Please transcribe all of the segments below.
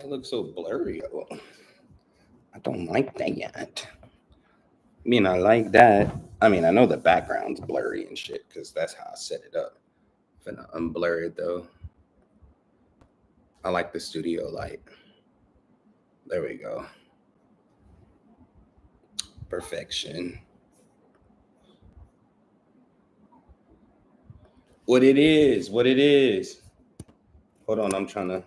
It looks so blurry. I don't like that. I mean, I like that. I mean, I know the background's blurry and shit because that's how I set it up. Finna unblur it though. I like the studio light. There we go. Perfection. What it is. Hold on, I'm trying to.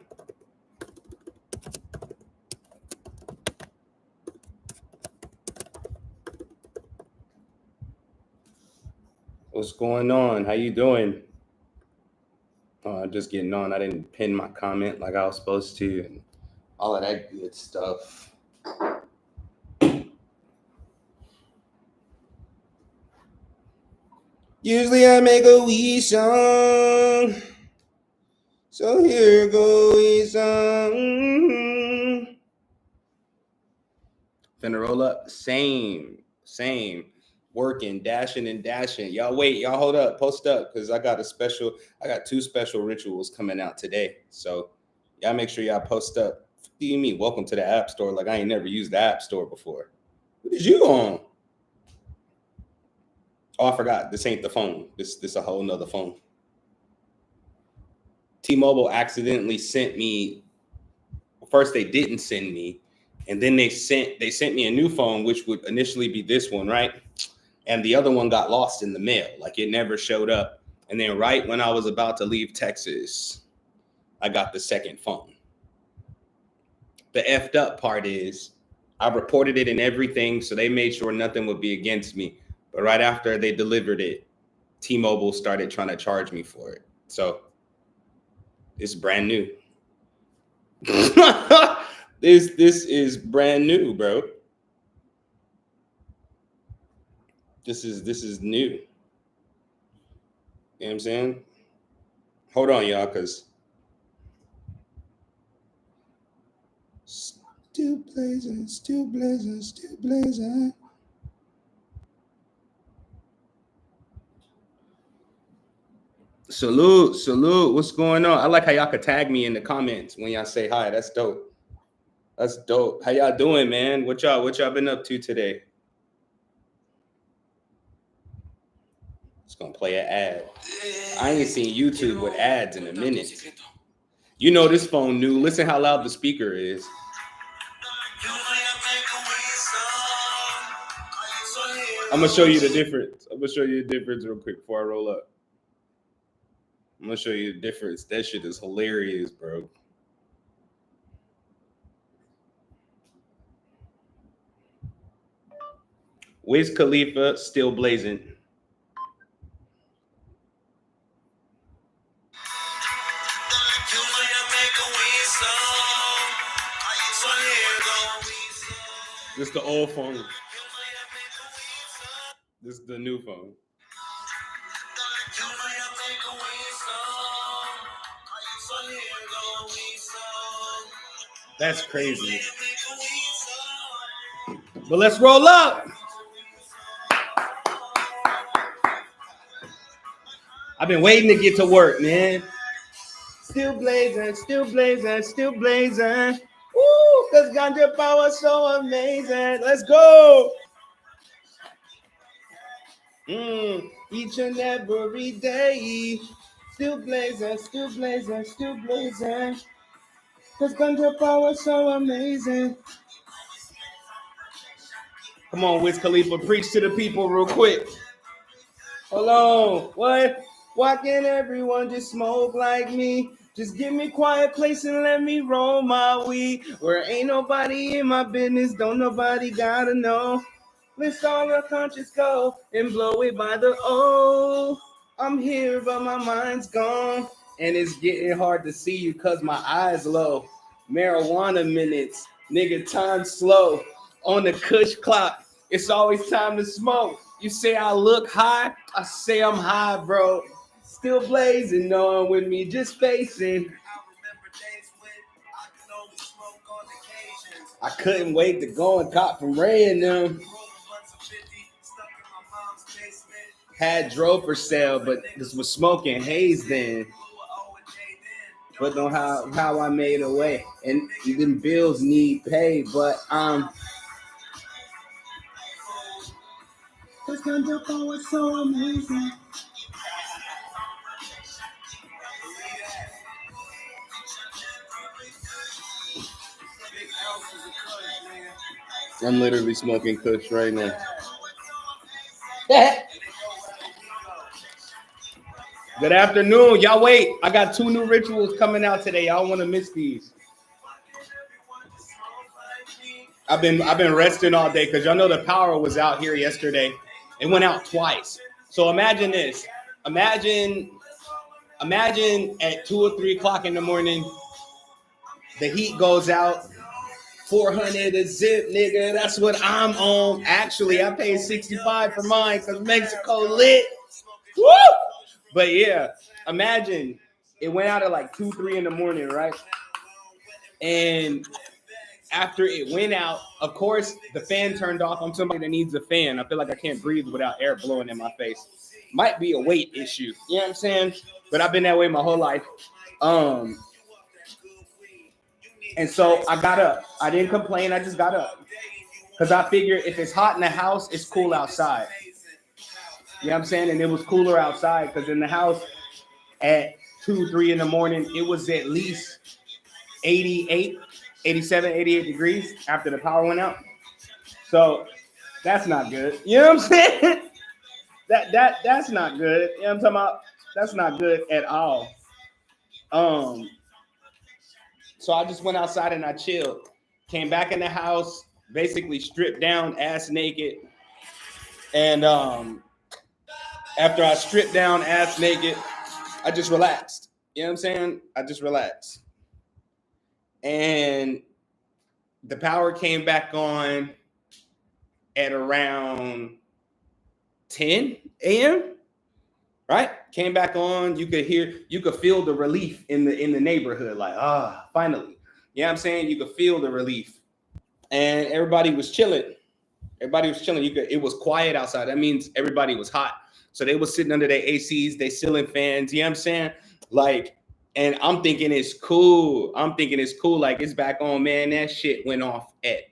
What's going on? How you doing? Just getting on. I didn't pin my comment like I was supposed to, and all of that good stuff. Usually I make a wee song, so here go wee song. Finna roll up. Same. Working, dashing and dashing. Y'all wait, y'all hold up, post up, because I got two special rituals coming out today. So y'all make sure y'all post up. What do you mean, welcome to the App Store? Like I ain't never used the App Store before. What is you on? Oh, I forgot. This ain't the phone. This a whole nother phone. T-Mobile accidentally sent me. First, they didn't send me, and then they sent me a new phone, which would initially be this one, right? And the other one got lost in the mail. Like it never showed up. And then right when I was about to leave Texas, I got the second phone. The effed up part is I reported it and everything, so they made sure nothing would be against me. But right after they delivered it, T-Mobile started trying to charge me for it. So it's brand new. This is brand new, bro. This is new. You know what I'm saying? Hold on, y'all, because still blazing. Salute. What's going on? I like how y'all could tag me in the comments when y'all say hi. That's dope. How y'all doing, man? What y'all been up to today? Just gonna play an ad. I ain't seen YouTube with ads in a minute. You know this phone new. Listen how loud the speaker is. I'm gonna show you the difference. Real quick before I roll up. I'm gonna show you the difference. That shit is hilarious, bro. Wiz Khalifa still blazing. This is the old phone. This is the new phone. That's crazy. But let's roll up. I've been waiting to get to work, man. Still blazing. Woo, cause ganja power so amazing. Let's go. Each and every day. Still blazing. Cause ganja power so amazing. Come on, Wiz Khalifa, preach to the people real quick. Hold on. What? Why can't everyone just smoke like me? Just give me quiet place and let me roll my weed. Where ain't nobody in my business, don't nobody gotta know. Let's all our conscience go and blow it by the O. I'm here, but my mind's gone. And it's getting hard to see you cause my eyes low. Marijuana minutes, nigga, time slow. On the Kush clock, it's always time to smoke. You say I look high, I say I'm high, bro. Still blazing on with me, just facing. I couldn't wait to go and cop from Ray and them. Had drove for sale, but this was smoking haze then. but know how I made a way. And even bills need pay, but it's gonna go, it's so amazing. I'm literally smoking kush right now. Good afternoon. Y'all wait. I got 2 new rituals coming out today. Y'all want to miss these. I've been resting all day because y'all know the power was out here yesterday. It went out twice. So imagine this. Imagine at 2 or 3 o'clock in the morning, the heat goes out. 400 a zip, nigga. That's what I'm on. Actually, I paid $65 for mine because Mexico lit. Woo! But yeah, imagine it went out at like 2, 3 in the morning, right? And after it went out, of course, the fan turned off. I'm somebody that needs a fan. I feel like I can't breathe without air blowing in my face. Might be a weight issue. You know what I'm saying? But I've been that way my whole life. And so I got up. I didn't complain. I just got up. Because I figured if it's hot in the house, it's cool outside. You know what I'm saying? And it was cooler outside because in the house at 2, 3 in the morning, it was at least 88, 87, 88 degrees after the power went out. So that's not good. You know what I'm saying? That's not good. You know what I'm talking about? That's not good at all. So I just went outside and I chilled. Came back in the house, basically stripped down, ass naked. And after I stripped down, ass naked, I just relaxed. You know what I'm saying? I just relaxed. And the power came back on at around 10 a.m. Right? Came back on. You could feel the relief in the neighborhood. Like, finally. You know what I'm saying? You could feel the relief. And everybody was chilling. It was quiet outside. That means everybody was hot. So they was sitting under their ACs, they ceiling fans. You know what I'm saying? Like, and I'm thinking it's cool. Like, it's back on, man. That shit went off at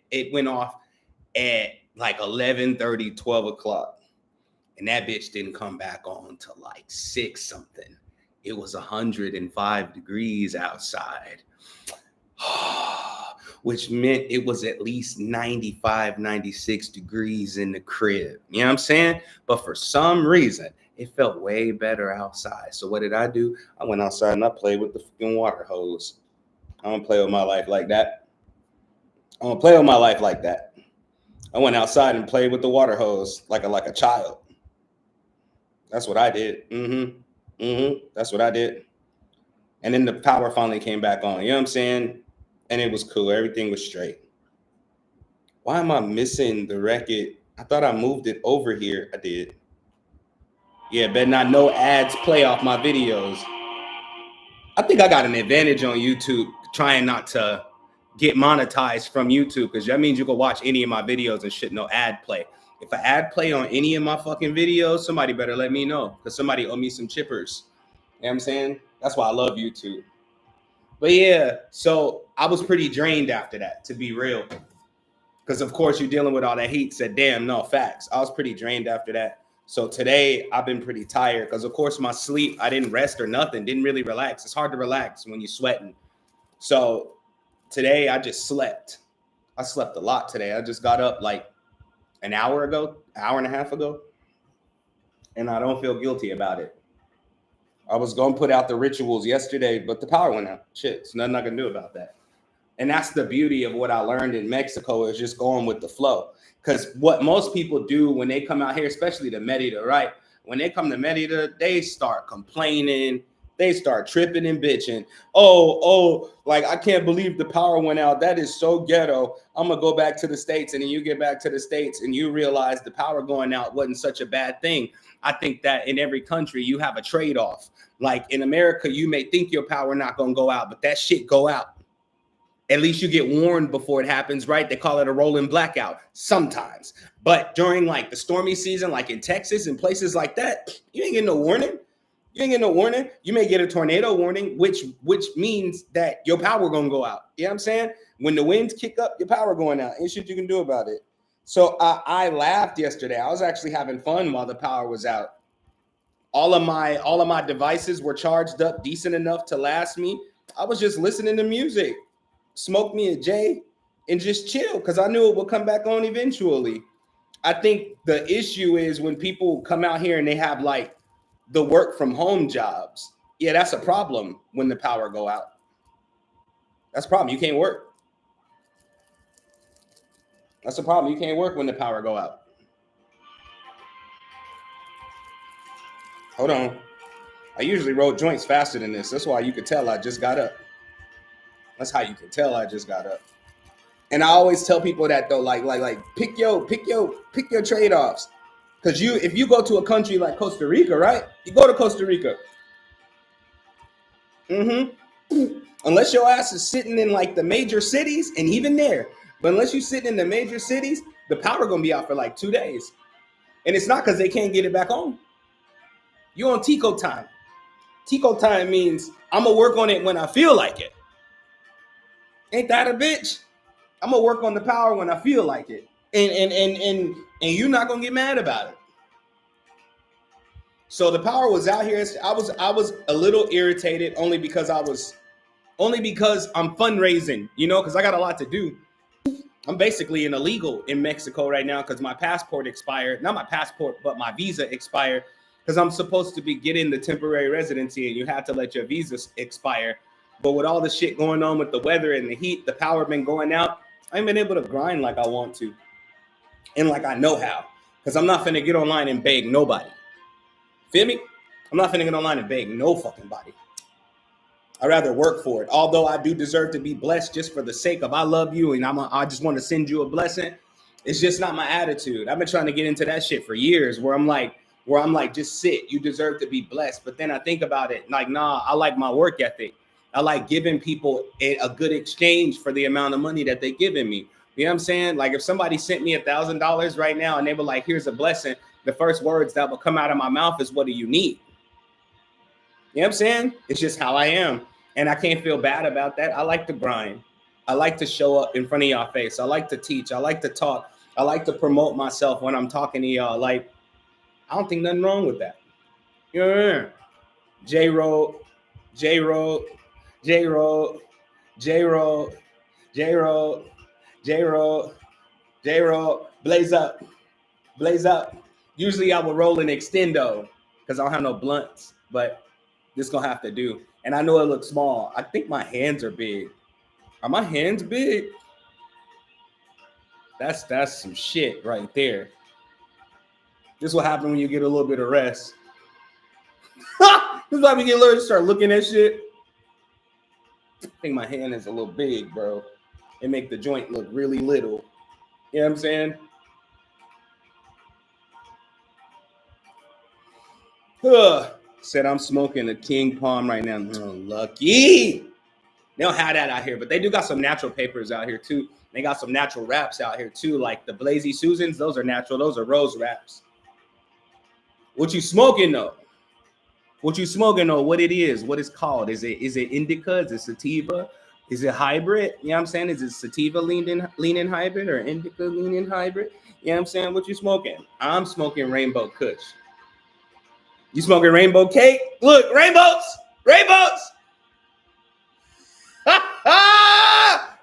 like 11:30, 12 o'clock. And that bitch didn't come back on till like 6 something. It was 105 degrees outside, which meant it was at least 95, 96 degrees in the crib. You know what I'm saying? But for some reason, it felt way better outside. So what did I do? I went outside and I played with the fucking water hose. I don't play with my life like that. I went outside and played with the water hose like a child. That's what I did. That's what I did. And then the power finally came back on. You know what I'm saying? And it was cool. Everything was straight. Why am I missing the record? I thought I moved it over here. I did. Yeah, better not no ads play off my videos. I think I got an advantage on YouTube trying not to get monetized from YouTube because that means you can watch any of my videos and shit, no ad play. If I ad play on any of my fucking videos, somebody better let me know because somebody owe me some chippers. You know what I'm saying? That's why I love YouTube. But yeah, so I was pretty drained after that, to be real. Because, of course, you're dealing with all that heat. Said, damn, no, facts. I was pretty drained after that. So today, I've been pretty tired because, of course, my sleep, I didn't rest or nothing. Didn't really relax. It's hard to relax when you're sweating. So today, I just slept. I slept a lot today. I just got up like an hour and a half ago. And I don't feel guilty about it. I was going to put out the rituals yesterday, but the power went out. Shit, there's nothing I can do about that. And that's the beauty of what I learned in Mexico is just going with the flow. Because what most people do when they come out here, especially to Merida, right? When they come to Merida, they start complaining. They start tripping and bitching. Oh, like, I can't believe the power went out. That is so ghetto. I'm going to go back to the States. And then you get back to the States and you realize the power going out wasn't such a bad thing. I think that in every country, you have a trade-off. Like in America, you may think your power not going to go out, but that shit go out. At least you get warned before it happens, right? They call it a rolling blackout sometimes. But during like the stormy season, like in Texas and places like that, you ain't getting no warning. You ain't get no warning. You may get a tornado warning, which means that your power gonna go out. You know what I'm saying? When the winds kick up, your power going out. Ain't shit you can do about it. So I laughed yesterday. I was actually having fun while the power was out. All of my devices were charged up decent enough to last me. I was just listening to music, smoke me a J, and just chill because I knew it would come back on eventually. I think the issue is when people come out here and they have like the work from home jobs. Yeah, that's a problem when the power go out. That's a problem. You can't work. That's a problem. You can't work when the power go out. Hold on. I usually roll joints faster than this. That's why you could tell I just got up. That's how you can tell I just got up. And I always tell people that though, like pick your trade-offs. Because if you go to a country like Costa Rica, right? You go to Costa Rica. Unless your ass is sitting in like the major cities, and even there, but unless you're sitting in the major cities, the power gonna be out for like 2 days. And it's not because they can't get it back on. You're on Tico time. Tico time means I'm gonna work on it when I feel like it. Ain't that a bitch? I'm gonna work on the power when I feel like it. And you're not gonna get mad about it. So the power was out here. I was a little irritated only because I'm fundraising, because I got a lot to do. I'm basically an illegal in Mexico right now because my passport expired. Not my passport, but my visa expired because I'm supposed to be getting the temporary residency and you have to let your visa expire. But with all the shit going on with the weather and the heat, the power been going out. I ain't been able to grind like I want to and like I know how because I'm not finna get online and beg nobody. Feel me? I'm not finna get online and beg no fucking body. I'd rather work for it. Although I do deserve to be blessed just for the sake of I love you and I just want to send you a blessing. It's just not my attitude. I've been trying to get into that shit for years where I'm like, just sit. You deserve to be blessed. But then I think about it like, nah, I like my work ethic. I like giving people a good exchange for the amount of money that they're giving me. You know what I'm saying? Like if somebody sent me $1,000 right now and they were like, here's a blessing, the first words that will come out of my mouth is, what do you need? You know what I'm saying? It's just how I am. And I can't feel bad about that. I like to grind. I like to show up in front of y'all face. I like to teach. I like to talk. I like to promote myself when I'm talking to y'all. Like, I don't think nothing wrong with that. You know what I mean? J-Roll, J-Roll, J-Roll, J-Roll, J-Roll, J-Roll, J-Roll, blaze up, blaze up. Usually I would roll an extendo because I don't have no blunts, but this gonna have to do. And I know it looks small. I think my hands are big. Are my hands big? That's some shit right there. This will happen when you get a little bit of rest. This is why we get learned to start looking at shit. I think my hand is a little big, bro. It make the joint look really little. You know what I'm saying? Said I'm smoking a King Palm right now. Oh, lucky. They don't have that out here, but they do got some natural papers out here too. They got some natural wraps out here too, like the Blazy Susans. Those are natural. Those are rose wraps. What you smoking though? What you smoking though? What it is? What it's called? Is it indica? Is it sativa? Is it hybrid? You know what I'm saying? Is it sativa leaning hybrid or indica leaning hybrid? You know what I'm saying? What you smoking? I'm smoking Rainbow Kush. You smoking rainbow cake? Look, rainbows, rainbows.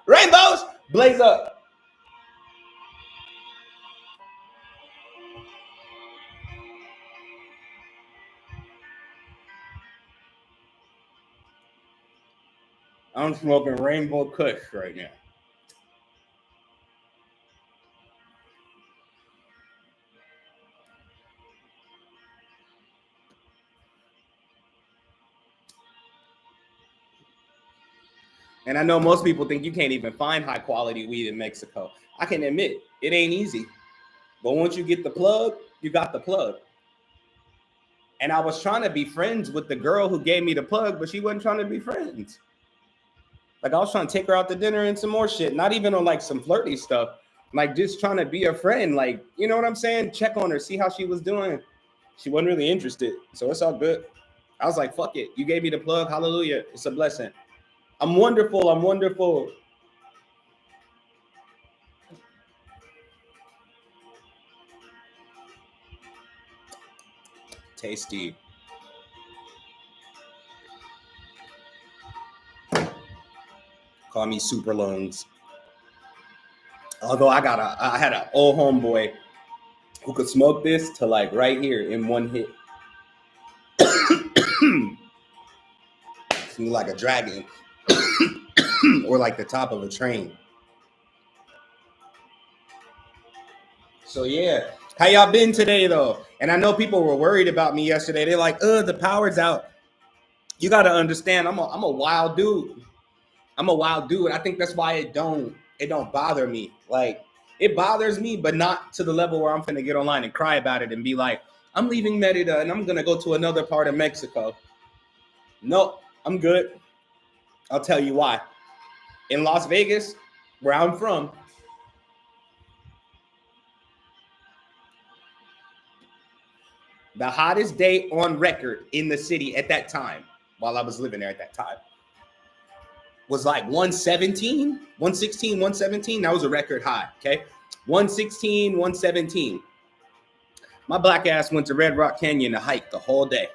Rainbows, blaze up. I'm smoking Rainbow Kush right now. And I know most people think you can't even find high quality weed in Mexico. I can admit it ain't easy. But once you get the plug, you got the plug. And I was trying to be friends with the girl who gave me the plug, but she wasn't trying to be friends. Like I was trying to take her out to dinner and some more shit, not even on like some flirty stuff, like just trying to be a friend. Like, you know what I'm saying? Check on her, see how she was doing. She wasn't really interested. So it's all good. I was like, fuck it. You gave me the plug. Hallelujah. It's a blessing. I'm wonderful. I'm wonderful. Tasty. Call me Super Lungs. Although I had an old homeboy who could smoke this to like right here in one hit. Seemed like a dragon or like the top of a train. So yeah, how y'all been today though? And I know people were worried about me yesterday. They're like, the power's out. You got to understand, I'm a wild dude. I'm a wild dude. I think that's why it don't bother me. Like, it bothers me, but not to the level where I'm finna get online and cry about it and be like, I'm leaving Merida and I'm gonna go to another part of Mexico. No, I'm good. I'll tell you why. In Las Vegas, where I'm from, the hottest day on record in the city at that time, while I was living there at that time, was like 117, 116, 117. That was a record high, okay? 116, 117. My black ass went to Red Rock Canyon to hike the whole day.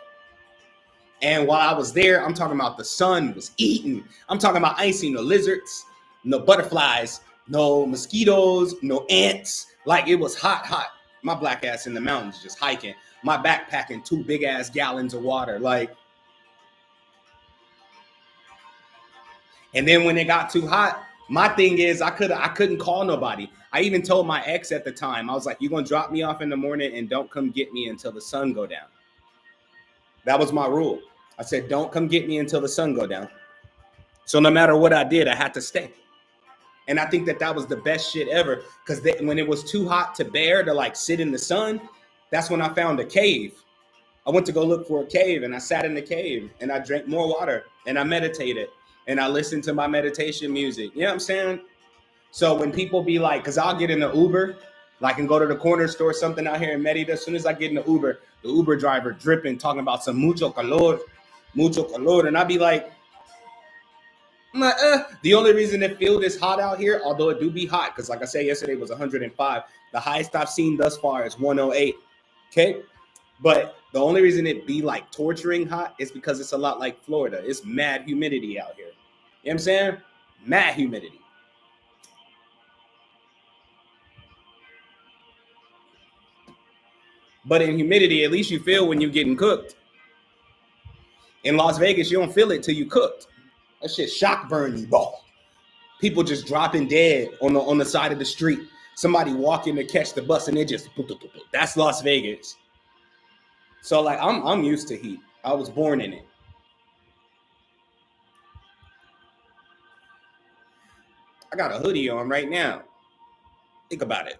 And while I was there, I'm talking about the sun was eating. I'm talking about I ain't seen no lizards, no butterflies, no mosquitoes, no ants. Like, it was hot, hot. My black ass in the mountains just hiking. My backpacking 2 big ass gallons of water. Like, and then when it got too hot, my thing is I couldn't call nobody. I even told my ex at the time, I was like, you're gonna drop me off in the morning and don't come get me until the sun go down. That was my rule. I said, don't come get me until the sun go down. So no matter what I did, I had to stay. And I think that was the best shit ever, because when it was too hot to bear to like sit in the sun, that's when I found a cave. I went to go look for a cave and I sat in the cave and I drank more water and I meditated and I listened to my meditation music. You know what I'm saying? So when people be like, because I'll get in the Uber, like, and go to the corner store, something out here in Merida. As soon as I get in the Uber driver dripping, talking about some mucho calor. And I'll be like, the only reason it feels this hot out here, although it do be hot, because like I said, yesterday was 105. The highest I've seen thus far is 108. Okay? But the only reason it be like torturing hot is because it's a lot like Florida. It's mad humidity out here. You know what I'm saying? Mad humidity. But in humidity, at least you feel when you're getting cooked. In Las Vegas, you don't feel it till you cooked. That shit shock burn you, ball. People just dropping dead on the side of the street. Somebody walking to catch the bus and they just, that's Las Vegas. So like I'm used to heat. I was born in it. I got a hoodie on right now. Think about it.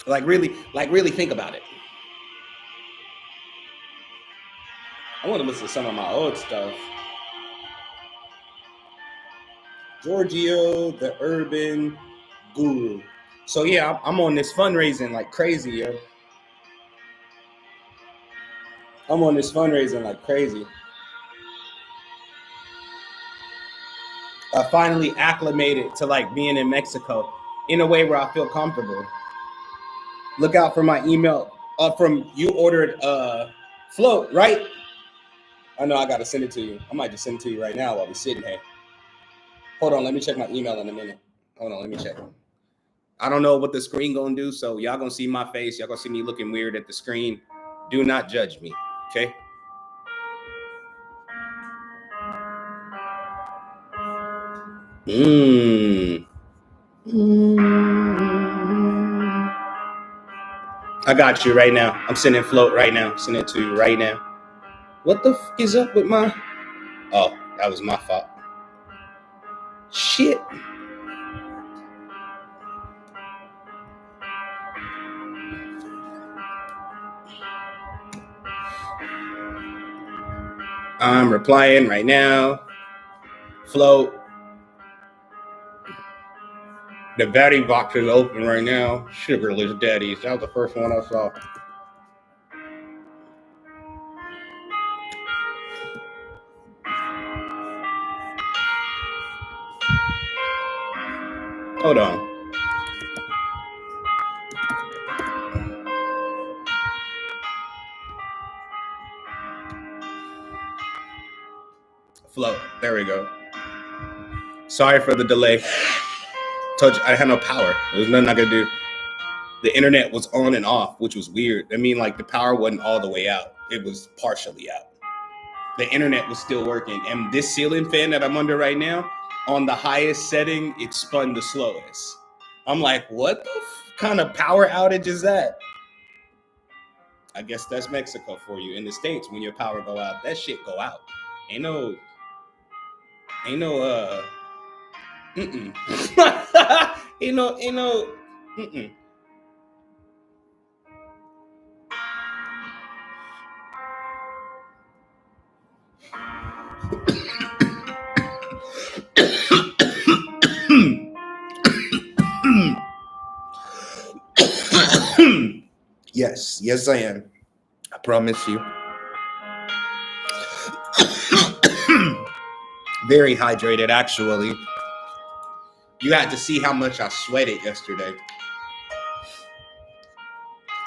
Like really think about it. I want to listen to some of my old stuff. Giorgio, the Urban Guru. So yeah, I'm on this fundraising like crazy, yo. I'm on this fundraising like crazy. I finally acclimated to like being in Mexico in a way where I feel comfortable. Look out for my email from you ordered float, right? I know I gotta send it to you. I might just send it to you right now while we're sitting here. Hold on, let me check my email in a minute. Hold on, let me check. I don't know what the screen gonna do, so y'all gonna see my face. Y'all gonna see me looking weird at the screen. Do not judge me, okay? I got you right now. I'm sending float right now. Send it to you right now. What the f is up with my... Oh, that was my fault. Shit. I'm replying right now. Float. The battery box is open right now. Sugarless Daddies. That was the first one I saw. Hold on. Flow. There we go. Sorry for the delay. Told you I had no power. There was nothing I could do. The internet was on and off, which was weird. I mean, like the power wasn't all the way out. It was partially out. The internet was still working. And this ceiling fan that I'm under right now, on the highest setting, it spun the slowest. I'm like, what the kind of power outage is that? I guess that's Mexico for you. In the States, when your power go out, that shit go out. Ain't no ain't no Yes, I am. I promise you. Very hydrated, actually. You had to see how much I sweated yesterday.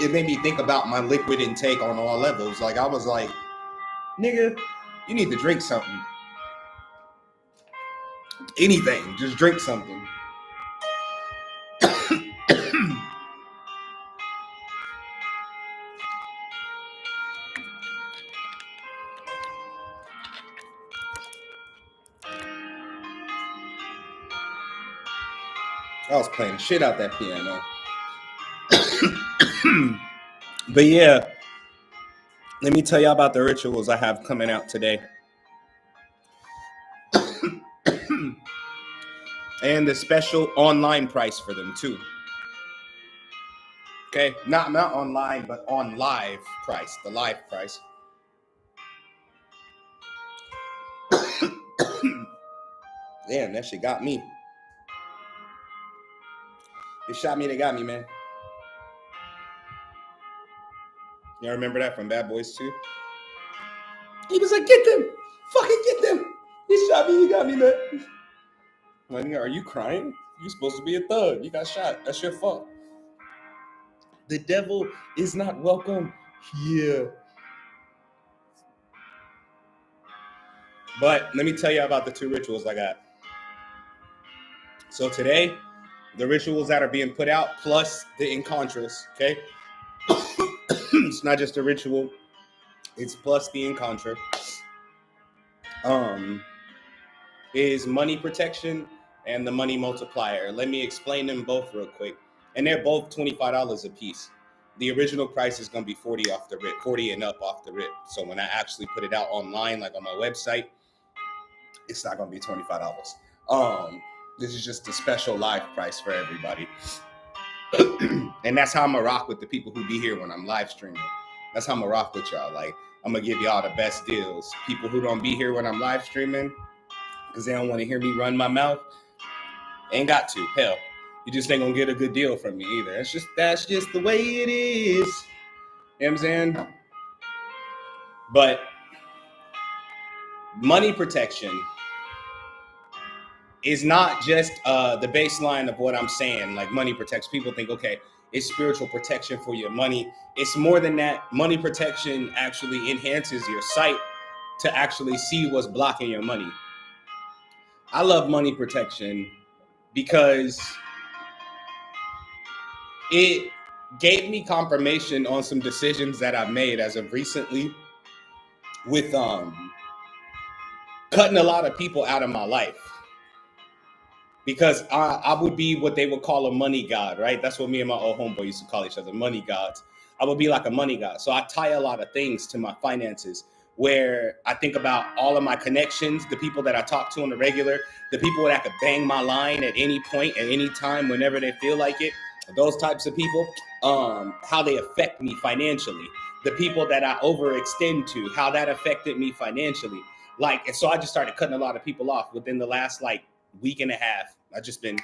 It made me think about my liquid intake on all levels. Like, I was like, nigga, you need to drink something. Anything, just drink something. I was playing shit out that piano. But yeah, let me tell y'all about the rituals I have coming out today. And the special online price for them too. Okay, not online, but on live price, the live price. Damn, that shit got me. It shot me, they got me, man. Y'all remember that from Bad Boys 2? He was like, get them! Fucking get them! He shot me, he got me, man. Like, are you crying? You're supposed to be a thug. You got shot. That's your fault. The devil is not welcome here. But let me tell you about the 2 rituals I got. So today, the rituals that are being put out, plus the Encontras, okay? It's not just a ritual. It's plus the Encontra. Is money protection and the money multiplier. Let me explain them both real quick. And they're both $25 a piece. The original price is going to be $40 off the rip, 40 and up off the rip. So when I actually put it out online, like on my website, it's not going to be $25. This is just a special live price for everybody. And that's how I'm going to rock with the people who be here when I'm live streaming. That's how I'm going to rock with y'all. Like, I'm going to give y'all the best deals. People who don't be here when I'm live streaming, because they don't want to hear me run my mouth, ain't got to. Hell, you just ain't going to get a good deal from me either. That's just the way it is. You know what I'm saying? But money protection is not just the baseline of what I'm saying. Like, money protects. People think, okay, it's spiritual protection for your money. It's more than that. Money protection actually enhances your sight to actually see what's blocking your money. I love money protection because it gave me confirmation on some decisions that I've made as of recently with cutting a lot of people out of my life. Because I would be what they would call a money god, right? That's what me and my old homeboy used to call each other, money gods. I would be like a money god. So I tie a lot of things to my finances, where I think about all of my connections, the people that I talk to on the regular, the people that could bang my line at any point, at any time, whenever they feel like it, those types of people, how they affect me financially. The people that I overextend to, how that affected me financially. And so I just started cutting a lot of people off within the last week and a half. I just been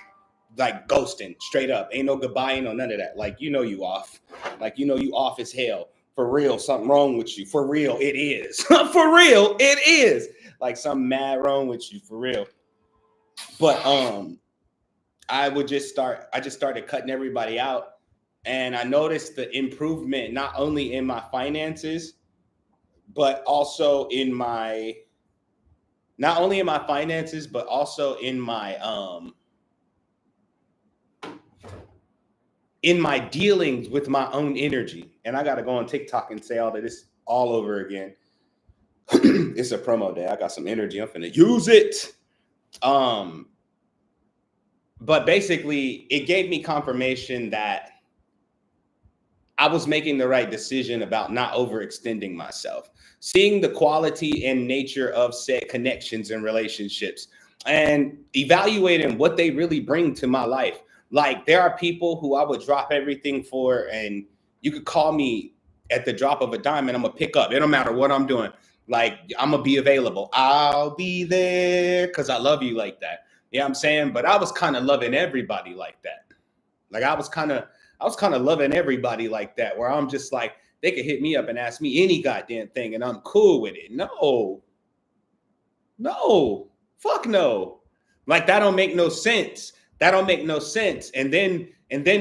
ghosting straight up. Ain't no goodbye, ain't no none of that. You off. You off as hell. For real, something wrong with you. For real, it is. For real, it is. Something mad wrong with you. For real. But I just started cutting everybody out. And I noticed the improvement not only in my finances, but also but also in my dealings with my own energy. And I got to go on TikTok and say all of this all over again. It's a promo day. I got some energy. I'm finna use it. But basically, it gave me confirmation that I was making the right decision about not overextending myself, seeing the quality and nature of said connections and relationships, and evaluating what they really bring to my life. Like, there are people who I would drop everything for, and you could call me at the drop of a dime and I'm gonna pick up. It don't matter what I'm doing. Like, I'm gonna be available. I'll be there because I love you like that. You know what I'm saying? But I was kind of loving everybody like that. Like, I was kind of loving everybody like that, where I'm just like, they could hit me up and ask me any goddamn thing and I'm cool with it. No, fuck no. Like, that don't make no sense. That don't make no sense. And then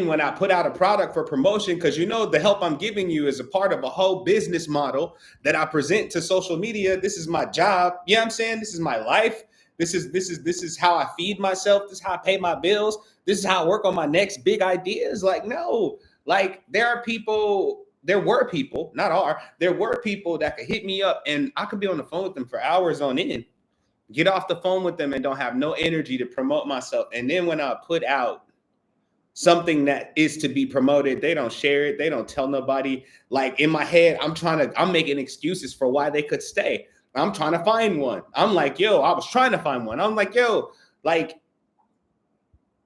when I put out a product for promotion, because the help I'm giving you is a part of a whole business model that I present to social media. This is my job. You know what I'm saying? This is my life. This is how I feed myself. This is how I pay my bills. This is how I work on my next big ideas. Like, no, like there were people that could hit me up and I could be on the phone with them for hours on end, get off the phone with them and don't have no energy to promote myself. And then when I put out something that is to be promoted, they don't share it. They don't tell nobody. Like, in my head, I'm making excuses for why they could stay. I'm trying to find one. I'm like, yo, I was trying to find one. I'm like, yo, like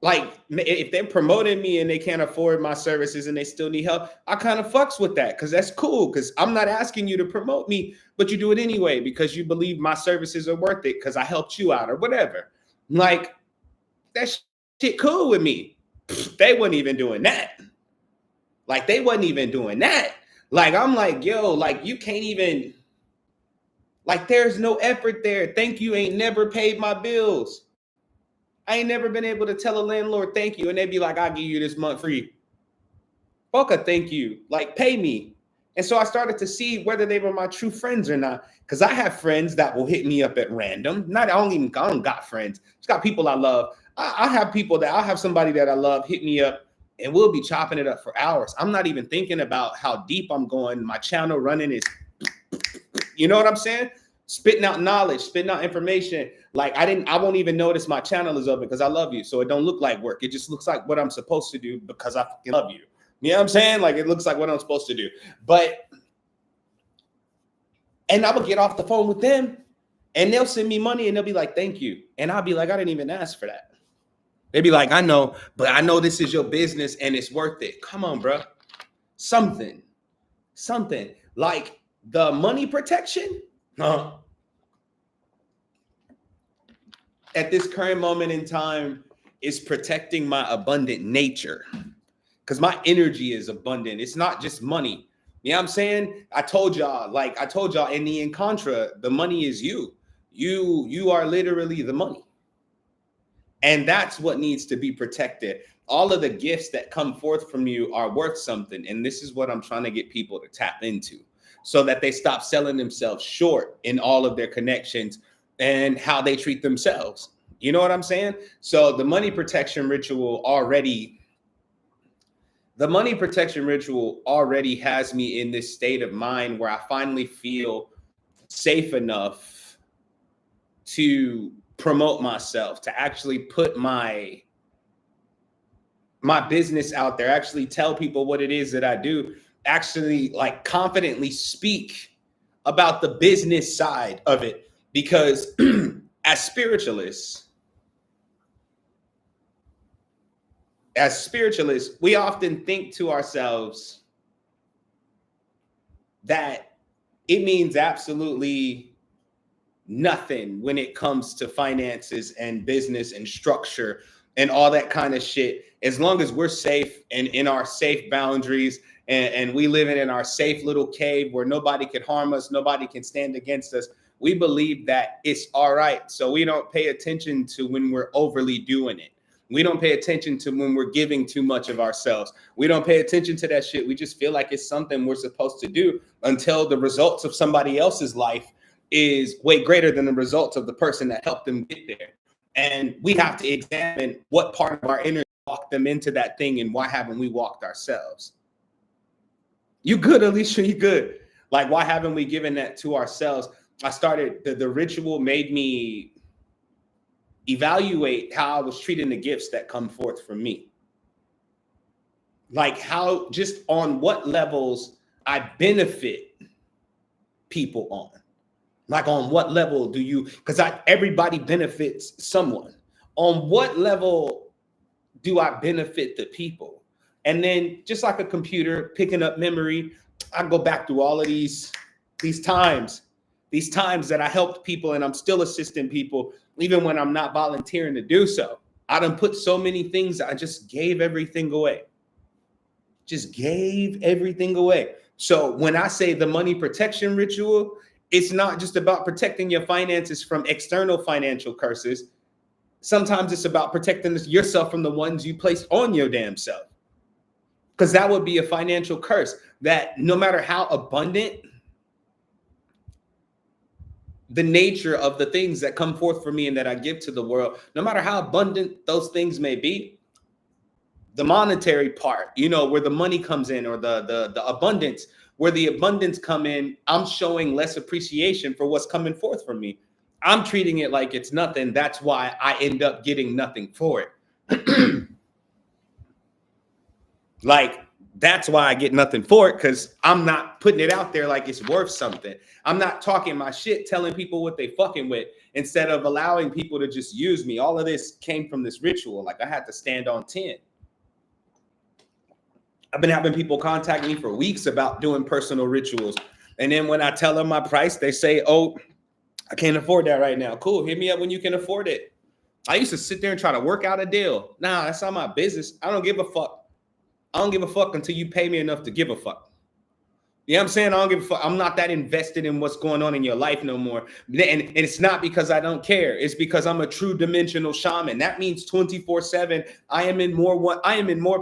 if they're promoting me and they can't afford my services and they still need help, I kind of fucks with that because that's cool. Because I'm not asking you to promote me, but you do it anyway because you believe my services are worth it because I helped you out or whatever. Like, that shit cool with me. They wasn't even doing that. Like, I'm like, yo, like, you can't even, like, there's no effort there. Thank you ain't never paid my bills. I ain't never been able to tell a landlord thank you and they'd be like, I'll give you this month free. Fuck a thank you. Like, pay me. And so I started to see whether they were my true friends or not. Because I have friends that will hit me up at random. I don't got friends. It's got people I love. I have somebody that I love hit me up and we'll be chopping it up for hours. I'm not even thinking about how deep I'm going. My channel running is, you know what I'm saying? Spitting out knowledge, spitting out information. Like, I won't even notice my channel is open because I love you. So it don't look like work. It just looks like what I'm supposed to do because I fucking love you. You know what I'm saying? Like, it looks like what I'm supposed to do. And I would get off the phone with them and they'll send me money and they'll be like, thank you. And I'll be like, I didn't even ask for that. They'd be like, I know, but I know this is your business and it's worth it. Come on, bro. Something like the money protection. At this current moment in time is protecting my abundant nature because my energy is abundant. It's not just money. You know what I'm saying? I told y'all in the Encontra, the money is you. You are literally the money. And that's what needs to be protected. All of the gifts that come forth from you are worth something. And this is what I'm trying to get people to tap into so that they stop selling themselves short in all of their connections and how they treat themselves. You know what I'm saying? So the money protection ritual already has me in this state of mind where I finally feel safe enough to promote myself, to actually put my business out there, actually tell people what it is that I do, actually like confidently speak about the business side of it. Because as spiritualists, we often think to ourselves that it means absolutely nothing when it comes to finances and business and structure and all that kind of shit. As long as we're safe and in our safe boundaries and we live in our safe little cave where nobody can harm us, nobody can stand against us, we believe that it's all right. So we don't pay attention to when we're overly doing it. We don't pay attention to when we're giving too much of ourselves. We don't pay attention to that shit. We just feel like it's something we're supposed to do until the results of somebody else's life is way greater than the results of the person that helped them get there. And we have to examine what part of our energy walked them into that thing and why haven't we walked ourselves? You good, Alicia? You good? Like, why haven't we given that to ourselves? I started, the ritual made me evaluate how I was treating the gifts that come forth from me. Like how, just on what levels I benefit people on. Like on what level do you, because everybody benefits someone. On what level do I benefit the people? And then just like a computer picking up memory, I go back through all of these times that I helped people and I'm still assisting people, even when I'm not volunteering to do so. I done put so many things, I just gave everything away. Just gave everything away. So when I say the money protection ritual, it's not just about protecting your finances from external financial curses. Sometimes it's about protecting yourself from the ones you placed on your damn self. Because that would be a financial curse that no matter how abundant the nature of the things that come forth for me and that I give to the world, no matter how abundant those things may be, the monetary part, you know, where the money comes in, or the abundance, where the abundance come in, I'm showing less appreciation for what's coming forth from me. I'm treating it like it's nothing. That's why I end up getting nothing for it. Like, that's why I get nothing for it, because I'm not putting it out there like it's worth something. I'm not talking my shit, telling people what they fucking with, instead of allowing people to just use me. All of this came from this ritual. Like, I had to stand on 10. I've been having people contact me for weeks about doing personal rituals. And then when I tell them my price, they say, oh, I can't afford that right now. Cool, hit me up when you can afford it. I used to sit there and try to work out a deal. Nah, that's not my business. I don't give a fuck. I don't give a fuck until you pay me enough to give a fuck. You know what I'm saying? I don't give a fuck. I'm not that invested in what's going on in your life no more. And it's not because I don't care. It's because I'm a true dimensional shaman. That means 24/7. I am in more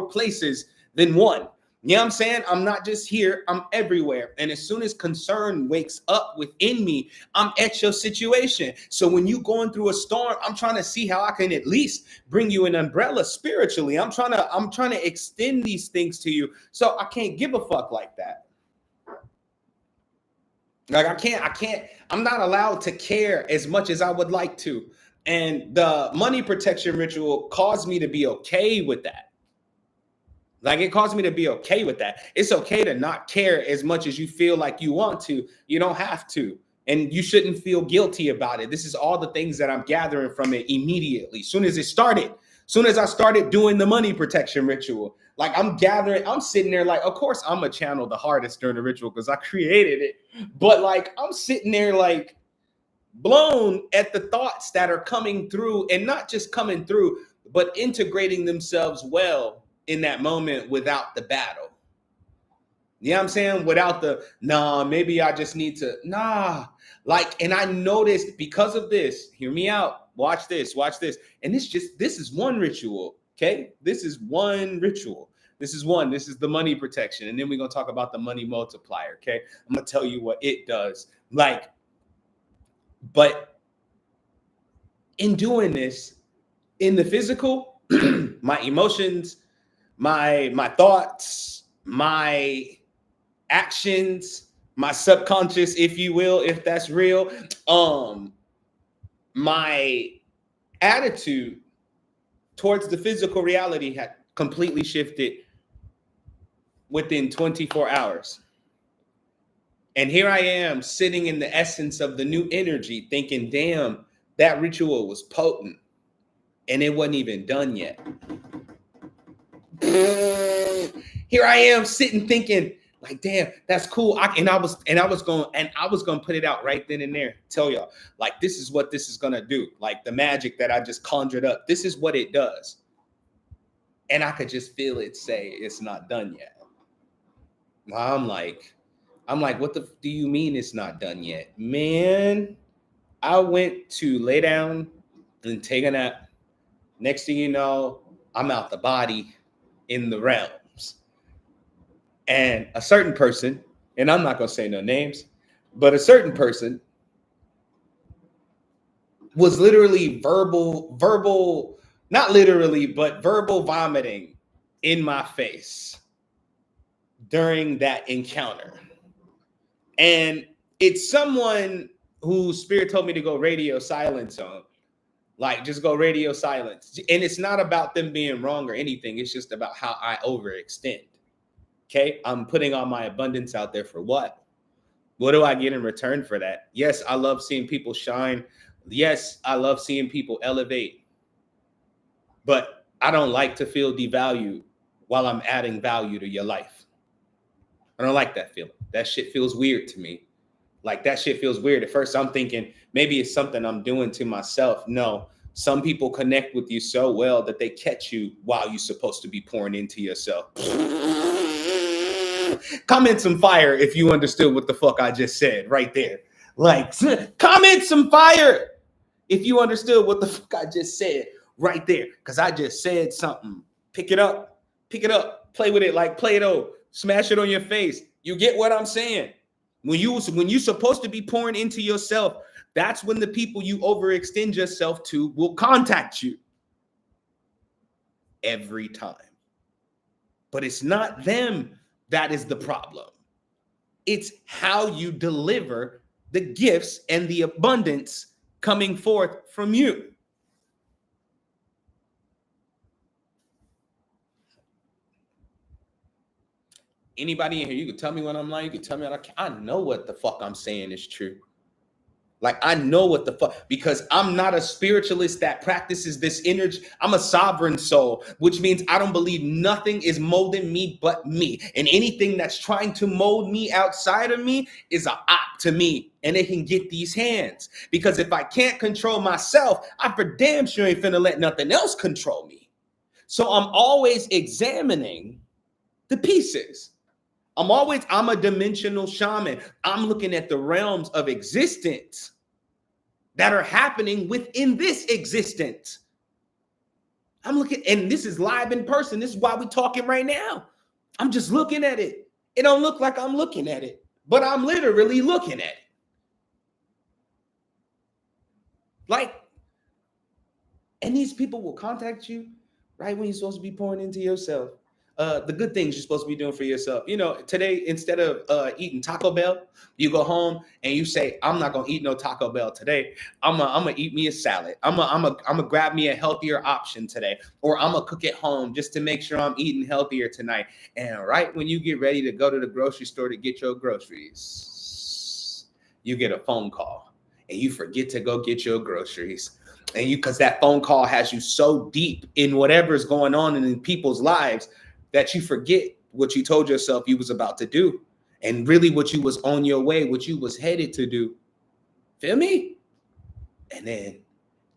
places than one. You know what I'm saying? I'm not just here, I'm everywhere. And as soon as concern wakes up within me, I'm at your situation. So when you going through a storm, I'm trying to see how I can at least bring you an umbrella spiritually. I'm trying to extend these things to you. So I can't give a fuck like that. Like I'm not allowed to care as much as I would like to. And the money protection ritual caused me to be okay with that. Like, it caused me to be okay with that. It's okay to not care as much as you feel like you want to. You don't have to. And you shouldn't feel guilty about it. This is all the things that I'm gathering from it immediately. Soon as I started doing the money protection ritual, like I'm sitting there like, of course I'm a channel the hardest during the ritual because I created it. But like, I'm sitting there like blown at the thoughts that are coming through, and not just coming through, but integrating themselves well in that moment without the battle. You know what I'm saying? Without the, maybe I just need to, like, and I noticed because of this, hear me out, watch this. And this is one ritual, okay? This is one ritual. This is the money protection. And then we're going to talk about the money multiplier, okay? I'm going to tell you what it does. Like, but in doing this, in the physical, my emotions, my thoughts, my actions, my subconscious, if you will, if that's real, my attitude towards the physical reality had completely shifted within 24 hours. And here I am sitting in the essence of the new energy thinking, damn, that ritual was potent and it wasn't even done yet. Here I am sitting thinking like, damn, that's cool. I was going to put it out right then and there. Tell y'all, like, this is what this is going to do. Like the magic that I just conjured up. This is what it does. And I could just feel it say it's not done yet. I'm like, what the do you mean it's not done yet? Man, I went to lay down and take a nap. Next thing you know, I'm out the body in the realms. And a certain person, and I'm not going to say no names, but a certain person was literally verbal, not literally, but verbal vomiting in my face during that encounter. And it's someone who spirit told me to go radio silence on. Like, just go radio silence. And it's not about them being wrong or anything. It's just about how I overextend. Okay. I'm putting all my abundance out there for what? What do I get in return for that? Yes, I love seeing people shine. Yes, I love seeing people elevate. But I don't like to feel devalued while I'm adding value to your life. I don't like that feeling. That shit feels weird to me. Like, that shit feels weird. At first, I'm thinking maybe it's something I'm doing to myself. No, some people connect with you so well that they catch you while you're supposed to be pouring into yourself. Comment some fire if you understood what the fuck I just said right there. Like, comment some fire if you understood what the fuck I just said right there. Because I just said something. Pick it up, play with it like Play-Doh, smash it on your face. You get what I'm saying? When you're supposed to be pouring into yourself, that's when the people you overextend yourself to will contact you every time. But it's not them that is the problem. It's how you deliver the gifts and the abundance coming forth from you. Anybody in here, you can tell me when I'm lying. You can tell me I know what the fuck I'm saying is true. Like, I know what the fuck, because I'm not a spiritualist that practices this energy. I'm a sovereign soul, which means I don't believe nothing is molding me but me. And anything that's trying to mold me outside of me is an op to me. And it can get these hands. Because if I can't control myself, I for damn sure ain't finna let nothing else control me. So I'm always examining the pieces. I'm a dimensional shaman. I'm looking at the realms of existence that are happening within this existence. I'm looking, and this is live in person. This is why we're talking right now. I'm just looking at it. It don't look like I'm looking at it, but I'm literally looking at it. Like, and these people will contact you right when you're supposed to be pouring into yourself. The good things you're supposed to be doing for yourself. You know, today, instead of eating Taco Bell, you go home and you say, I'm not going to eat no Taco Bell today. I'm going to eat me a salad. I'm going to grab me a healthier option today. Or I'm going to cook at home just to make sure I'm eating healthier tonight. And right when you get ready to go to the grocery store to get your groceries, you get a phone call and you forget to go get your groceries. And because that phone call has you so deep in whatever's going on in people's lives that you forget what you told yourself you was about to do, and really what you was on your way, what you was headed to do. Feel me? And then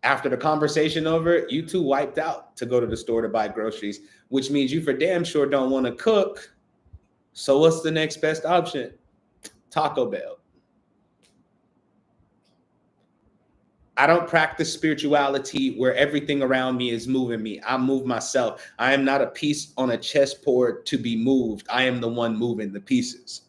after the conversation over, you two wiped out to go to the store to buy groceries, which means you for damn sure don't want to cook. So what's the next best option? Taco Bell. I don't practice spirituality where everything around me is moving me. I move myself. I am not a piece on a chessboard to be moved. I am the one moving the pieces.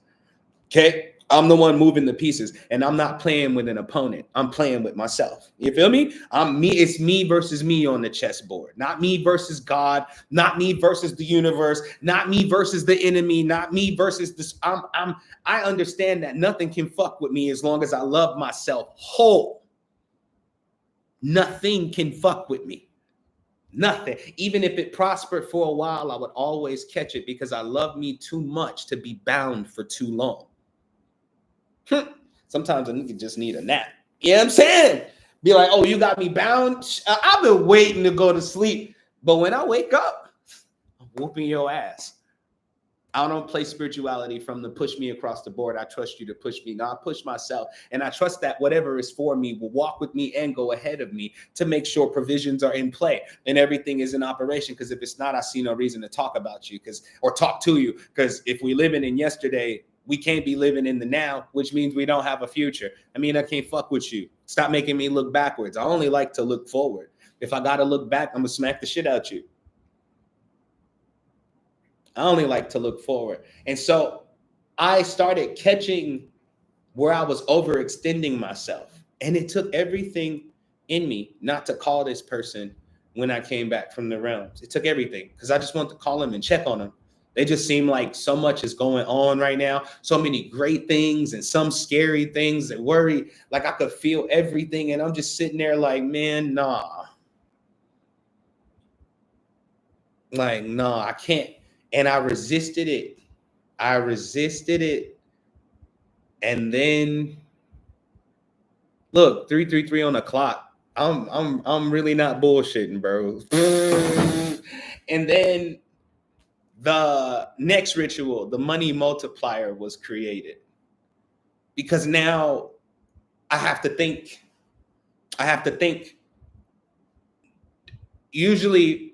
Okay? I'm the one moving the pieces, and I'm not playing with an opponent. I'm playing with myself. You feel me? I'm me. It's me versus me on the chessboard. Not me versus God. Not me versus the universe. Not me versus the enemy. Not me versus this. I understand that nothing can fuck with me as long as I love myself whole. Nothing can fuck with me. Nothing. Even if it prospered for a while, I would always catch it because I love me too much to be bound for too long. Sometimes a nigga just need a nap. You know what I'm saying? Be like, oh, you got me bound? I've been waiting to go to sleep. But when I wake up, I'm whooping your ass. I don't play spirituality from the push me across the board. I trust you to push me. No, I push myself. And I trust that whatever is for me will walk with me and go ahead of me to make sure provisions are in play and everything is in operation. Because if it's not, I see no reason to talk about you or talk to you. Because if we living in yesterday, we can't be living in the now, which means we don't have a future. I mean, I can't fuck with you. Stop making me look backwards. I only like to look forward. If I gotta look back, I'm gonna smack the shit out you. I only like to look forward. And so I started catching where I was overextending myself. And it took everything in me not to call this person when I came back from the realms. It took everything because I just wanted to call them and check on them. They just seem like so much is going on right now. So many great things and some scary things that worry. Like I could feel everything. And I'm just sitting there like, man, nah. Like, nah, I can't. And I resisted it. And then look, 333 on the clock. I'm really not bullshitting, bro. And then the next ritual, the money multiplier, was created. Because now I have to think. Usually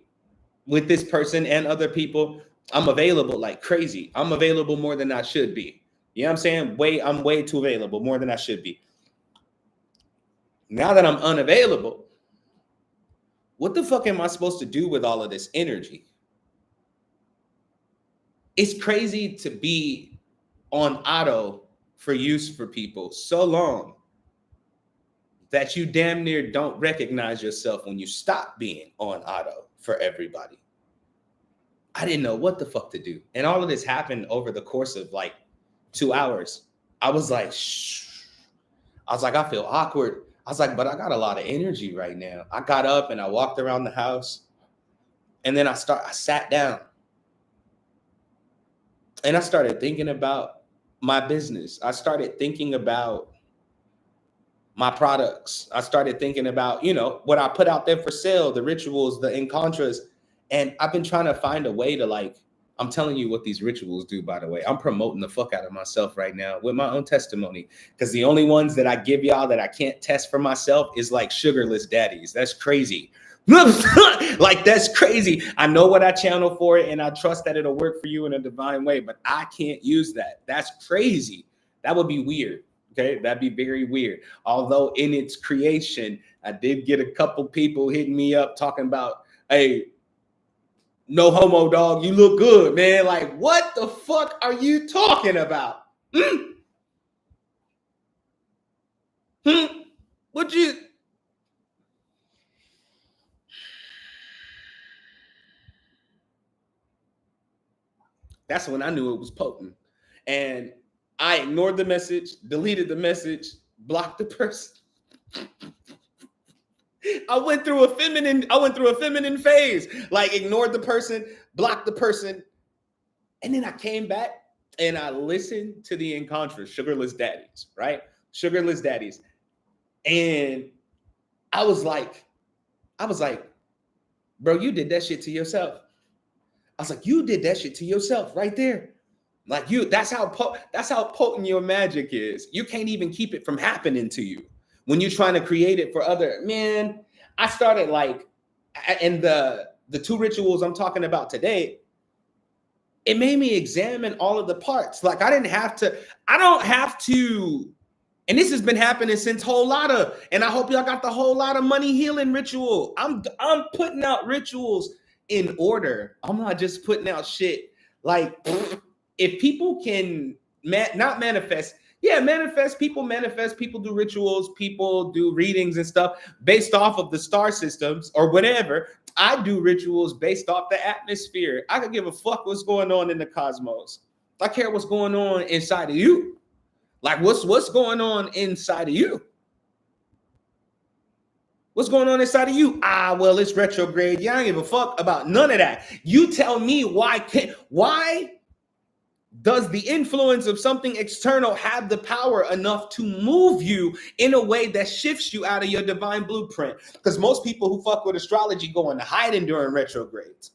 with this person and other people, I'm available like crazy. I'm available more than I should be. You know what I'm saying? I'm way too available, more than I should be. Now that I'm unavailable, what the fuck am I supposed to do with all of this energy? It's crazy to be on auto for use for people so long that you damn near don't recognize yourself when you stop being on auto for everybody. I didn't know what the fuck to do. And all of this happened over the course of like 2 hours. I was like, shh. I was like, I feel awkward. I was like, but I got a lot of energy right now. I got up and I walked around the house. And then I sat down. And I started thinking about my business. I started thinking about my products. I started thinking about, what I put out there for sale, the rituals, the encounters. And I've been trying to find a way to I'm telling you what these rituals do, by the way. I'm promoting the fuck out of myself right now with my own testimony. Because the only ones that I give y'all that I can't test for myself is like sugarless daddies. That's crazy. Like, that's crazy. I know what I channel for it, and I trust that it'll work for you in a divine way, but I can't use that. That's crazy. That would be weird. Okay, that'd be very weird. Although in its creation, I did get a couple people hitting me up talking about, hey, no homo, dog, you look good, man. Like, what the fuck are you talking about? Would you? That's when I knew it was potent. And I ignored the message, deleted the message, blocked the person. I went through a feminine phase, like ignored the person, blocked the person. And then I came back and I listened to the encounters, Sugarless Daddies, right? Sugarless Daddies. And I was like, bro, you did that shit to yourself. I was like, you did that shit to yourself right there. Like that's how potent your magic is. You can't even keep it from happening to you when you're trying to create it for other. Man, I started and the 2 rituals I'm talking about today, it made me examine all of the parts. Like I don't have to, and this has been happening since Whole Lotta, and I hope y'all got the Whole Lotta money healing ritual. I'm putting out rituals in order. I'm not just putting out shit like, if people can not manifest, people manifest, people do rituals, people do readings and stuff based off of the star systems or whatever. I do rituals based off the atmosphere. I could give a fuck what's going on in the cosmos. I care what's going on inside of you. Like what's going on inside of you? What's going on inside of you? Well, it's retrograde. Yeah, I don't give a fuck about none of that. You tell me why does the influence of something external have the power enough to move you in a way that shifts you out of your divine blueprint? Because most people who fuck with astrology go into hiding during retrogrades.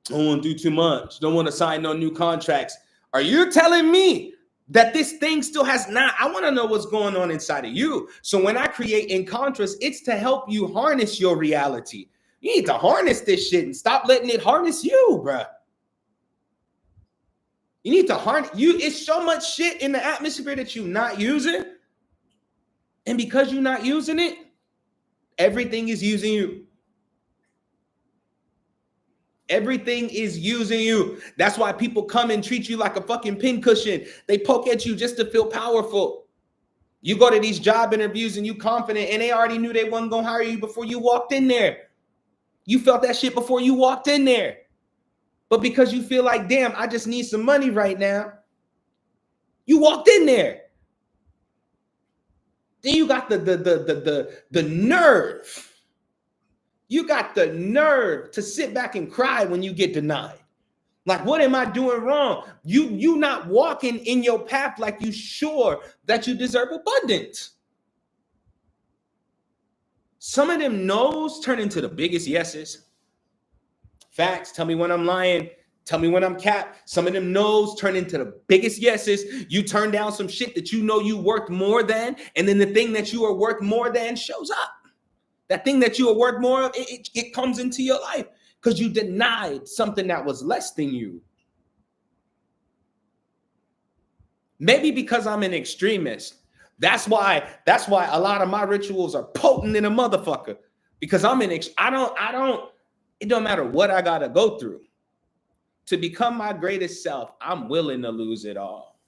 Don't want to do too much. Don't want to sign no new contracts. Are you telling me that this thing still has not? I want to know what's going on inside of you. So when I create Encounters, it's to help you harness your reality. You need to harness this shit and stop letting it harness you, bruh. You need to harness you. It's so much shit in the atmosphere that you're not using. And because you're not using it, Everything is using you. Everything is using you. That's why people come and treat you like a fucking pincushion. They poke at you just to feel powerful. You go to these job interviews and you confident, and they already knew they wasn't gonna hire you before you walked in there. You felt that shit before you walked in there. But because you feel like, damn, I just need some money right now, you walked in there. Then you got the nerve. You got the nerve to sit back and cry when you get denied. Like, what am I doing wrong? You not walking in your path like you sure that you deserve abundance. Some of them no's turn into the biggest yeses. Facts. Tell me when I'm lying. Tell me when I'm capped. Some of them no's turn into the biggest yeses. You turn down some shit that you know you worked more than, and then the thing that you are worth more than shows up. That thing that you are worth more of, it comes into your life because you denied something that was less than you. Maybe because I'm an extremist. That's why a lot of my rituals are potent in a motherfucker. Because I'm it don't matter what I gotta go through. To become my greatest self, I'm willing to lose it all.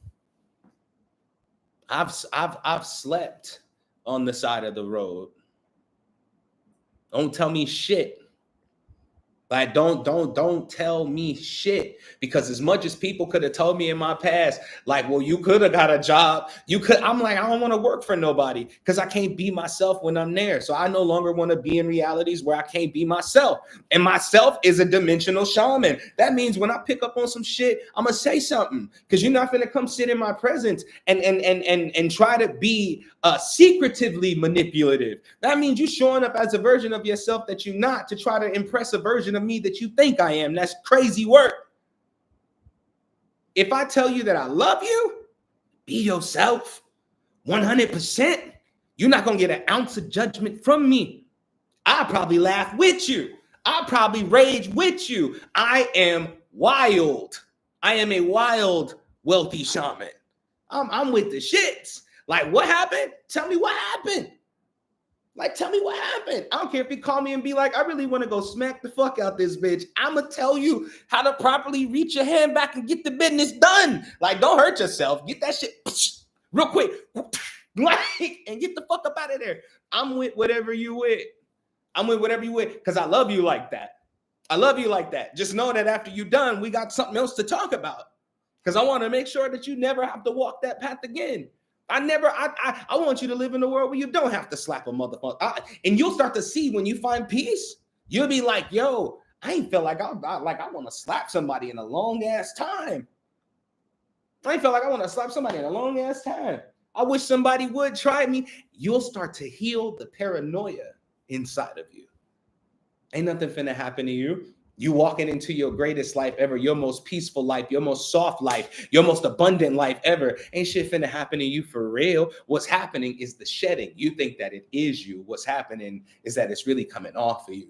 I've slept on the side of the road. Don't tell me shit. Like, don't tell me shit. Because as much as people could have told me in my past, like, well, you could have got a job. I'm like, I don't want to work for nobody because I can't be myself when I'm there. So I no longer want to be in realities where I can't be myself. And myself is a dimensional shaman. That means when I pick up on some shit, I'm going to say something because you're not going to come sit in my presence and try to be secretively manipulative. That means you showing up as a version of yourself that you're not to try to impress a version of me that you think I am. That's crazy work. If I tell you that I love you, be yourself 100%. You're not going to get an ounce of judgment from me. I'll probably laugh with you. I'll probably rage with you. I am wild. I am a wild, wealthy shaman. I'm with the shits. Like, what happened? Tell me what happened. Like, tell me what happened. I don't care if you call me and be like, I really want to go smack the fuck out this bitch. I'm going to tell you how to properly reach your hand back and get the business done. Like, don't hurt yourself. Get that shit real quick. Like, and get the fuck up out of there. I'm with whatever you with. I'm with whatever you with because I love you like that. I love you like that. Just know that after you're done, we got something else to talk about because I want to make sure that you never have to walk that path again. I want you to live in a world where you don't have to slap a motherfucker. And you'll start to see when you find peace, you'll be like, yo, I ain't feel like I want to slap somebody in a long ass time. I ain't feel like I want to slap somebody in a long ass time. I wish somebody would try me. You'll start to heal the paranoia inside of you. Ain't nothing finna happen to you. You walking into your greatest life ever, your most peaceful life, your most soft life, your most abundant life ever. Ain't shit finna happen to you for real. What's happening is the shedding. You think that it is you. What's happening is that it's really coming off of you.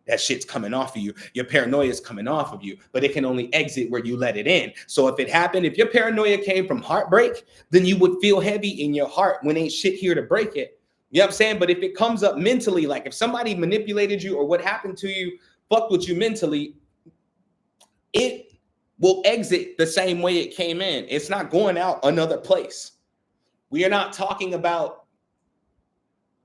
That shit's coming off of you. Your paranoia is coming off of you, but it can only exit where you let it in. So if it happened, if your paranoia came from heartbreak, then you would feel heavy in your heart when ain't shit here to break it. You know what I'm saying? But if it comes up mentally, like if somebody manipulated you or what happened to you, fucked with you mentally, it will exit the same way it came in. It's not going out another place. We are not talking about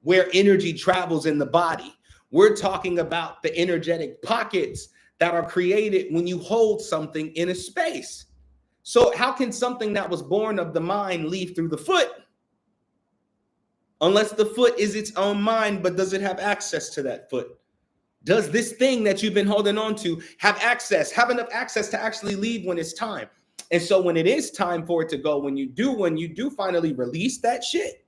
where energy travels in the body. We're talking about the energetic pockets that are created when you hold something in a space. So how can something that was born of the mind leave through the foot? Unless the foot is its own mind, but does it have access to that foot? Does this thing that you've been holding on to have enough access to actually leave when it's time? And so when it is time for it to go, when you do finally release that shit,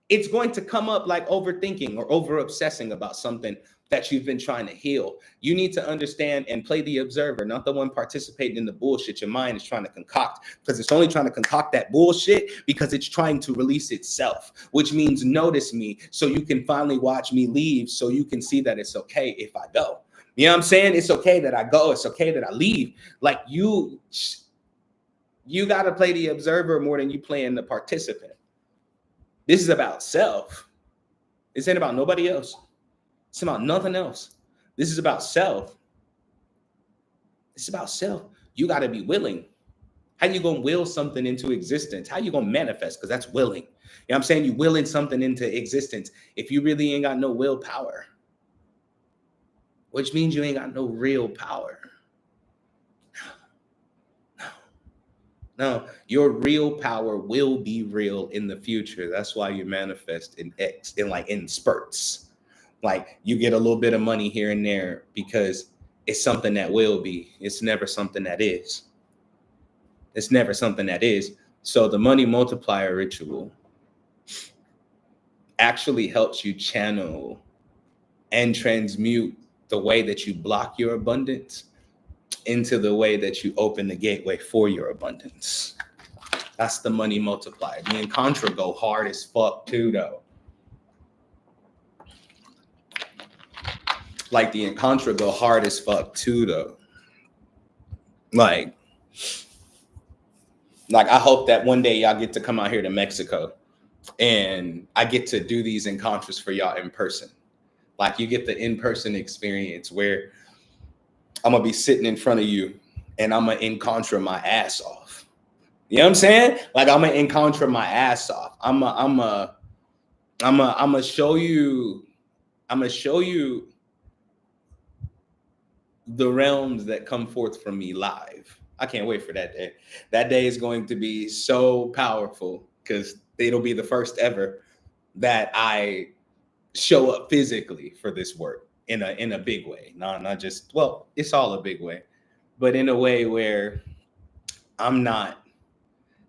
it's going to come up like overthinking or over obsessing about something that you've been trying to heal. You need to understand and play the observer, not the one participating in the bullshit your mind is trying to concoct, because it's only trying to concoct that bullshit because it's trying to release itself, which means notice me so you can finally watch me leave so you can see that it's okay if I go. You know what I'm saying? It's okay that I go. It's okay that I leave. Like you got to play the observer more than you playing the participant. This is about self. This ain't about nobody else. It's about nothing else. This is about self. It's about self. You got to be willing. How you going to will something into existence? How you going to manifest? Because that's willing. You know what I'm saying? You willing something into existence. If you really ain't got no willpower, which means you ain't got no real power. No, your real power will be real in the future. That's why you manifest in spurts. Like you get a little bit of money here and there because it's something that will be. It's never something that is. It's never something that is. So the money multiplier ritual actually helps you channel and transmute the way that you block your abundance into the way that you open the gateway for your abundance. That's the money multiplier. Me and Contra go hard as fuck too, though. Like the Encontra go hard as fuck too, though. Like I hope that one day y'all get to come out here to Mexico and I get to do these Encontras for y'all in person. Like you get the in-person experience where I'm gonna be sitting in front of you and I'm gonna Encontra my ass off. You know what I'm saying? Like I'm gonna Encontra my ass off. I'm gonna show you the realms that come forth from me live. I can't wait for that day. That day is going to be so powerful because it'll be the first ever that I show up physically for this work in a big way. Not just, well, it's all a big way, but in a way where I'm not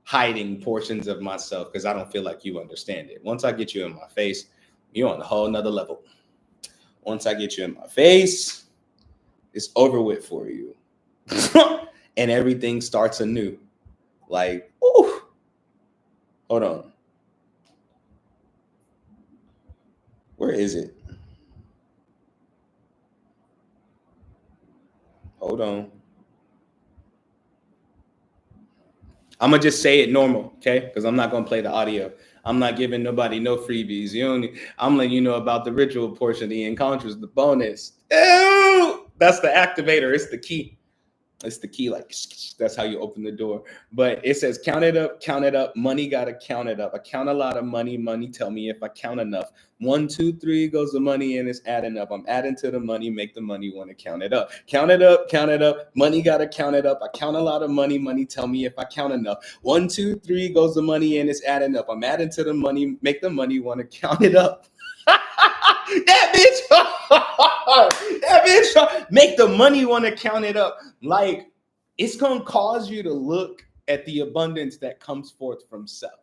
hiding portions of myself because I don't feel like you understand it. Once I get you in my face, you're on a whole nother level. Once I get you in my face, it's over with for you. And everything starts anew. Like, ooh, hold on. Where is it? Hold on. I'm going to just say it normal, okay? Because I'm not going to play the audio. I'm not giving nobody no freebies. I'm letting you know about the ritual portion, the encounters, the bonus. Ew! That's the activator. It's the key. It's the key. Like, that's how you open the door. But it says, count it up. Money got to count it up. I count a lot of money. Money tell me if I count enough. 1, 2, 3 goes the money and it's adding up. I'm adding to the money, make the money want to count it up. Count it up. Money got to count it up. I count a lot of money. Money tell me if I count enough. 1, 2, 3 goes the money and it's adding up. I'm adding to the money, make the money want to count it up. That bitch, make the money want to count it up. Like, it's going to cause you to look at the abundance that comes forth from self.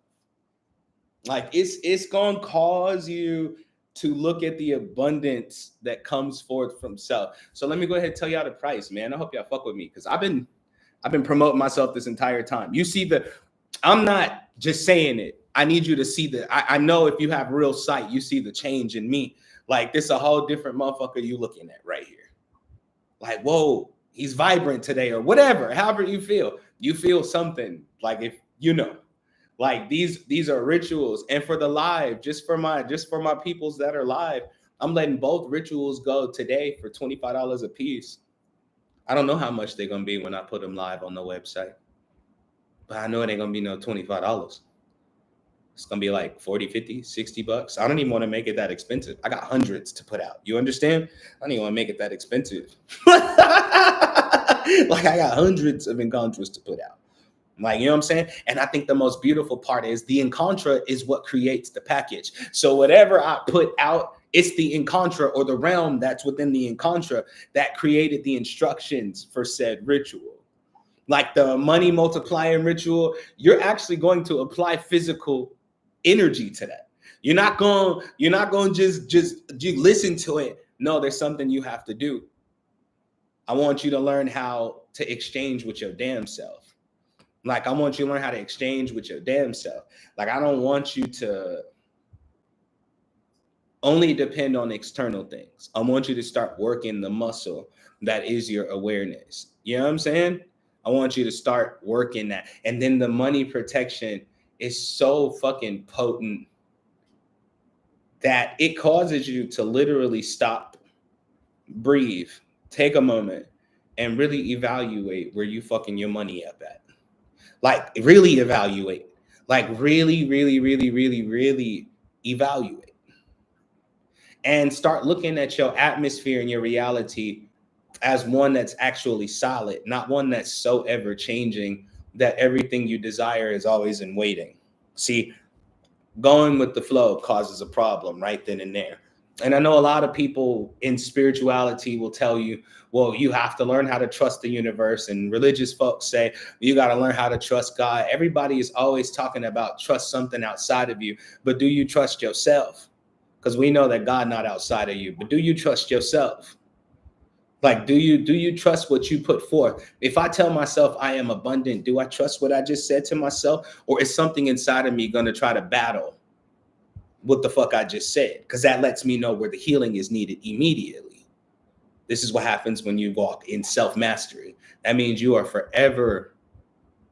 Like, it's going to cause you to look at the abundance that comes forth from self. So let me go ahead and tell y'all the price, man. I hope y'all fuck with me because I've been promoting myself this entire time. You see I'm not just saying it. I need you to see I know if you have real sight, you see the change in me. Like, this a whole different motherfucker you looking at right here. Like, whoa, he's vibrant today or whatever. However you feel something. Like, if you know, like these are rituals. And for the live, just for my peoples that are live, I'm letting both rituals go today for $25 a piece. I don't know how much they're going to be when I put them live on the website, but I know it ain't going to be no $25. It's going to be like 40, 50, 60 bucks. I don't even want to make it that expensive. I got hundreds to put out. You understand? I don't even want to make it that expensive. Like, I got hundreds of Encontras to put out. Like, you know what I'm saying? And I think the most beautiful part is the Encontra is what creates the package. So whatever I put out, it's the Encontra or the realm that's within the Encontra that created the instructions for said ritual. Like the money multiplying ritual, you're actually going to apply physical energy to that. You're not going to just listen to it. No, there's something you have to do. I want you to learn how to exchange with your damn self. Like, I want you to learn how to exchange with your damn self. Like, I don't want you to only depend on external things. I want you to start working the muscle that is your awareness. You know what I'm saying? I want you to start working that. And then the money protection is so fucking potent that it causes you to literally stop, breathe, take a moment, and really evaluate where you fucking your money up at. Like really evaluate. Like really, really, really, really, really evaluate. And start looking at your atmosphere and your reality as one that's actually solid, not one that's so ever changing that everything you desire is always in waiting. See, going with the flow causes a problem right then and there. And I know a lot of people in spirituality will tell you, well, you have to learn how to trust the universe. And religious folks say, you got to learn how to trust God. Everybody is always talking about trust something outside of you. But do you trust yourself? Because we know that God not outside of you. But do you trust yourself? Like, do you trust what you put forth? If I tell myself I am abundant, do I trust what I just said to myself? Or is something inside of me going to try to battle what the fuck I just said? Because that lets me know where the healing is needed immediately. This is what happens when you walk in self-mastery. That means you're forever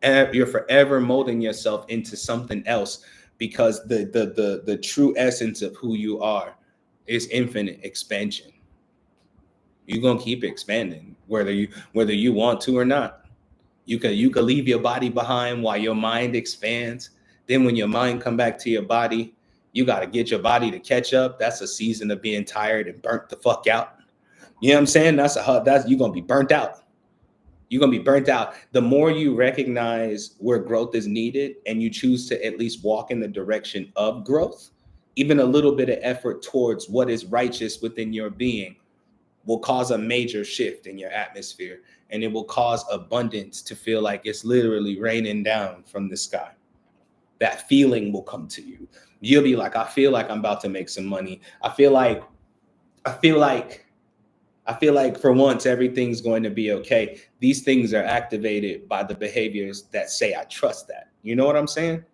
molding yourself into something else, because the true essence of who you are is infinite expansion. You're gonna keep expanding, whether you want to or not. You could leave your body behind while your mind expands. Then when your mind come back to your body, you got to get your body to catch up. That's a season of being tired and burnt the fuck out. You know what I'm saying? That's you're gonna be burnt out. You're gonna be burnt out. The more you recognize where growth is needed and you choose to at least walk in the direction of growth, even a little bit of effort towards what is righteous within your being will cause a major shift in your atmosphere, and it will cause abundance to feel like it's literally raining down from the sky. That feeling will come to you. You'll be like, I feel like I'm about to make some money. I feel like for once everything's going to be okay. These things are activated by the behaviors that say I trust that. You know what I'm saying?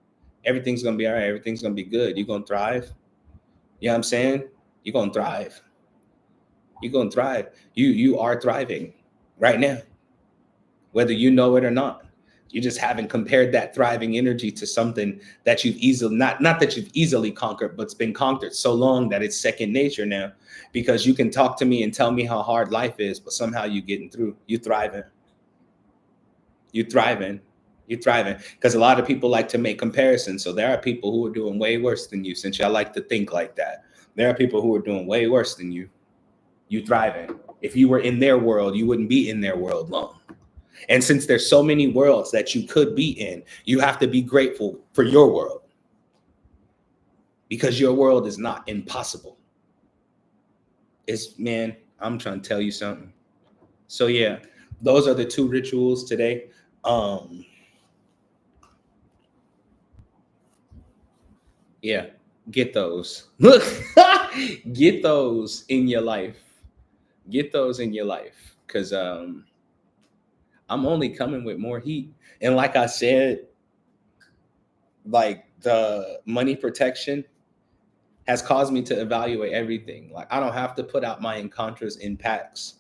Everything's going to be all right. Everything's going to be good. You're going to thrive. You know what I'm saying? You're going to thrive. You're going to thrive. You are thriving right now, whether you know it or not. You just haven't compared that thriving energy to something that you've easily, not that you've easily conquered, but it's been conquered so long that it's second nature now. Because you can talk to me and tell me how hard life is, but somehow you're getting through. You're thriving. You're thriving. You're thriving. Because a lot of people like to make comparisons. So there are people who are doing way worse than you, since y'all like to think like that. There are people who are doing way worse than you. You thriving. If you were in their world, you wouldn't be in their world long. And since there's so many worlds that you could be in, you have to be grateful for your world, because your world is not impossible. Man, I'm trying to tell you something. So yeah, those are the two rituals today. Yeah, get those. Look, get those in your life. Get those in your life, because I'm only coming with more heat. And like I said, like the money protection has caused me to evaluate everything. Like I don't have to put out my Encontras in packs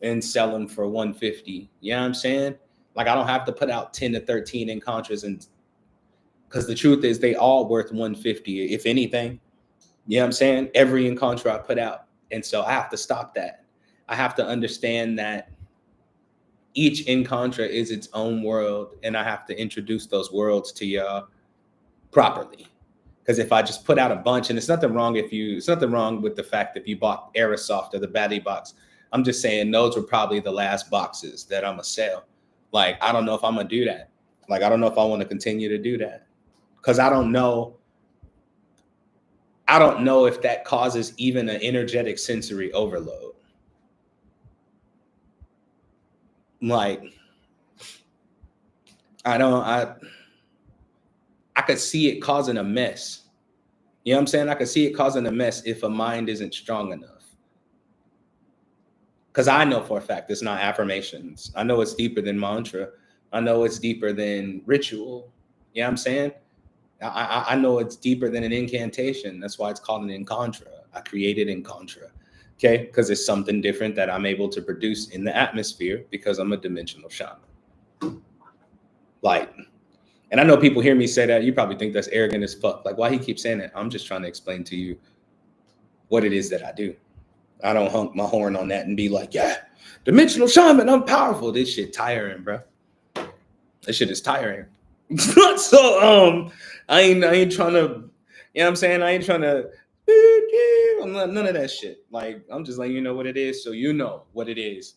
and sell them for 150. You know what I'm saying? Like I don't have to put out 10 to 13 Encontras, and because the truth is they all worth 150, if anything. You know what I'm saying? Every Encontra I put out. And so I have to stop that. I have to understand that each Encontra is its own world, and I have to introduce those worlds to y'all properly. Because if I just put out a bunch, and it's nothing wrong with the fact that if you bought Aerosoft or the Batty box. I'm just saying those were probably the last boxes that I'm gonna sell. Like, I don't know if I'm gonna do that. Like, I don't know if I want to continue to do that. Because I don't know if that causes even an energetic sensory overload. Like, I could see it causing a mess. You know what I'm saying? I could see it causing a mess if a mind isn't strong enough. Because I know for a fact it's not affirmations. I know it's deeper than mantra. I know it's deeper than ritual. You know what I'm saying? I know it's deeper than an incantation. That's why it's called an Encontra. I created Encontra. Okay? Because it's something different that I'm able to produce in the atmosphere because I'm a dimensional shaman. Like, and I know people hear me say that. You probably think that's arrogant as fuck. Like, why he keeps saying it? I'm just trying to explain to you what it is that I do. I don't honk my horn on that and be like, yeah, dimensional shaman, I'm powerful. This shit tiring, bro. This shit is tiring. So I ain't trying to, you know what I'm saying? I ain't trying to I'm not, none of that shit. Like, I'm just letting you know what it is, so you know what it is.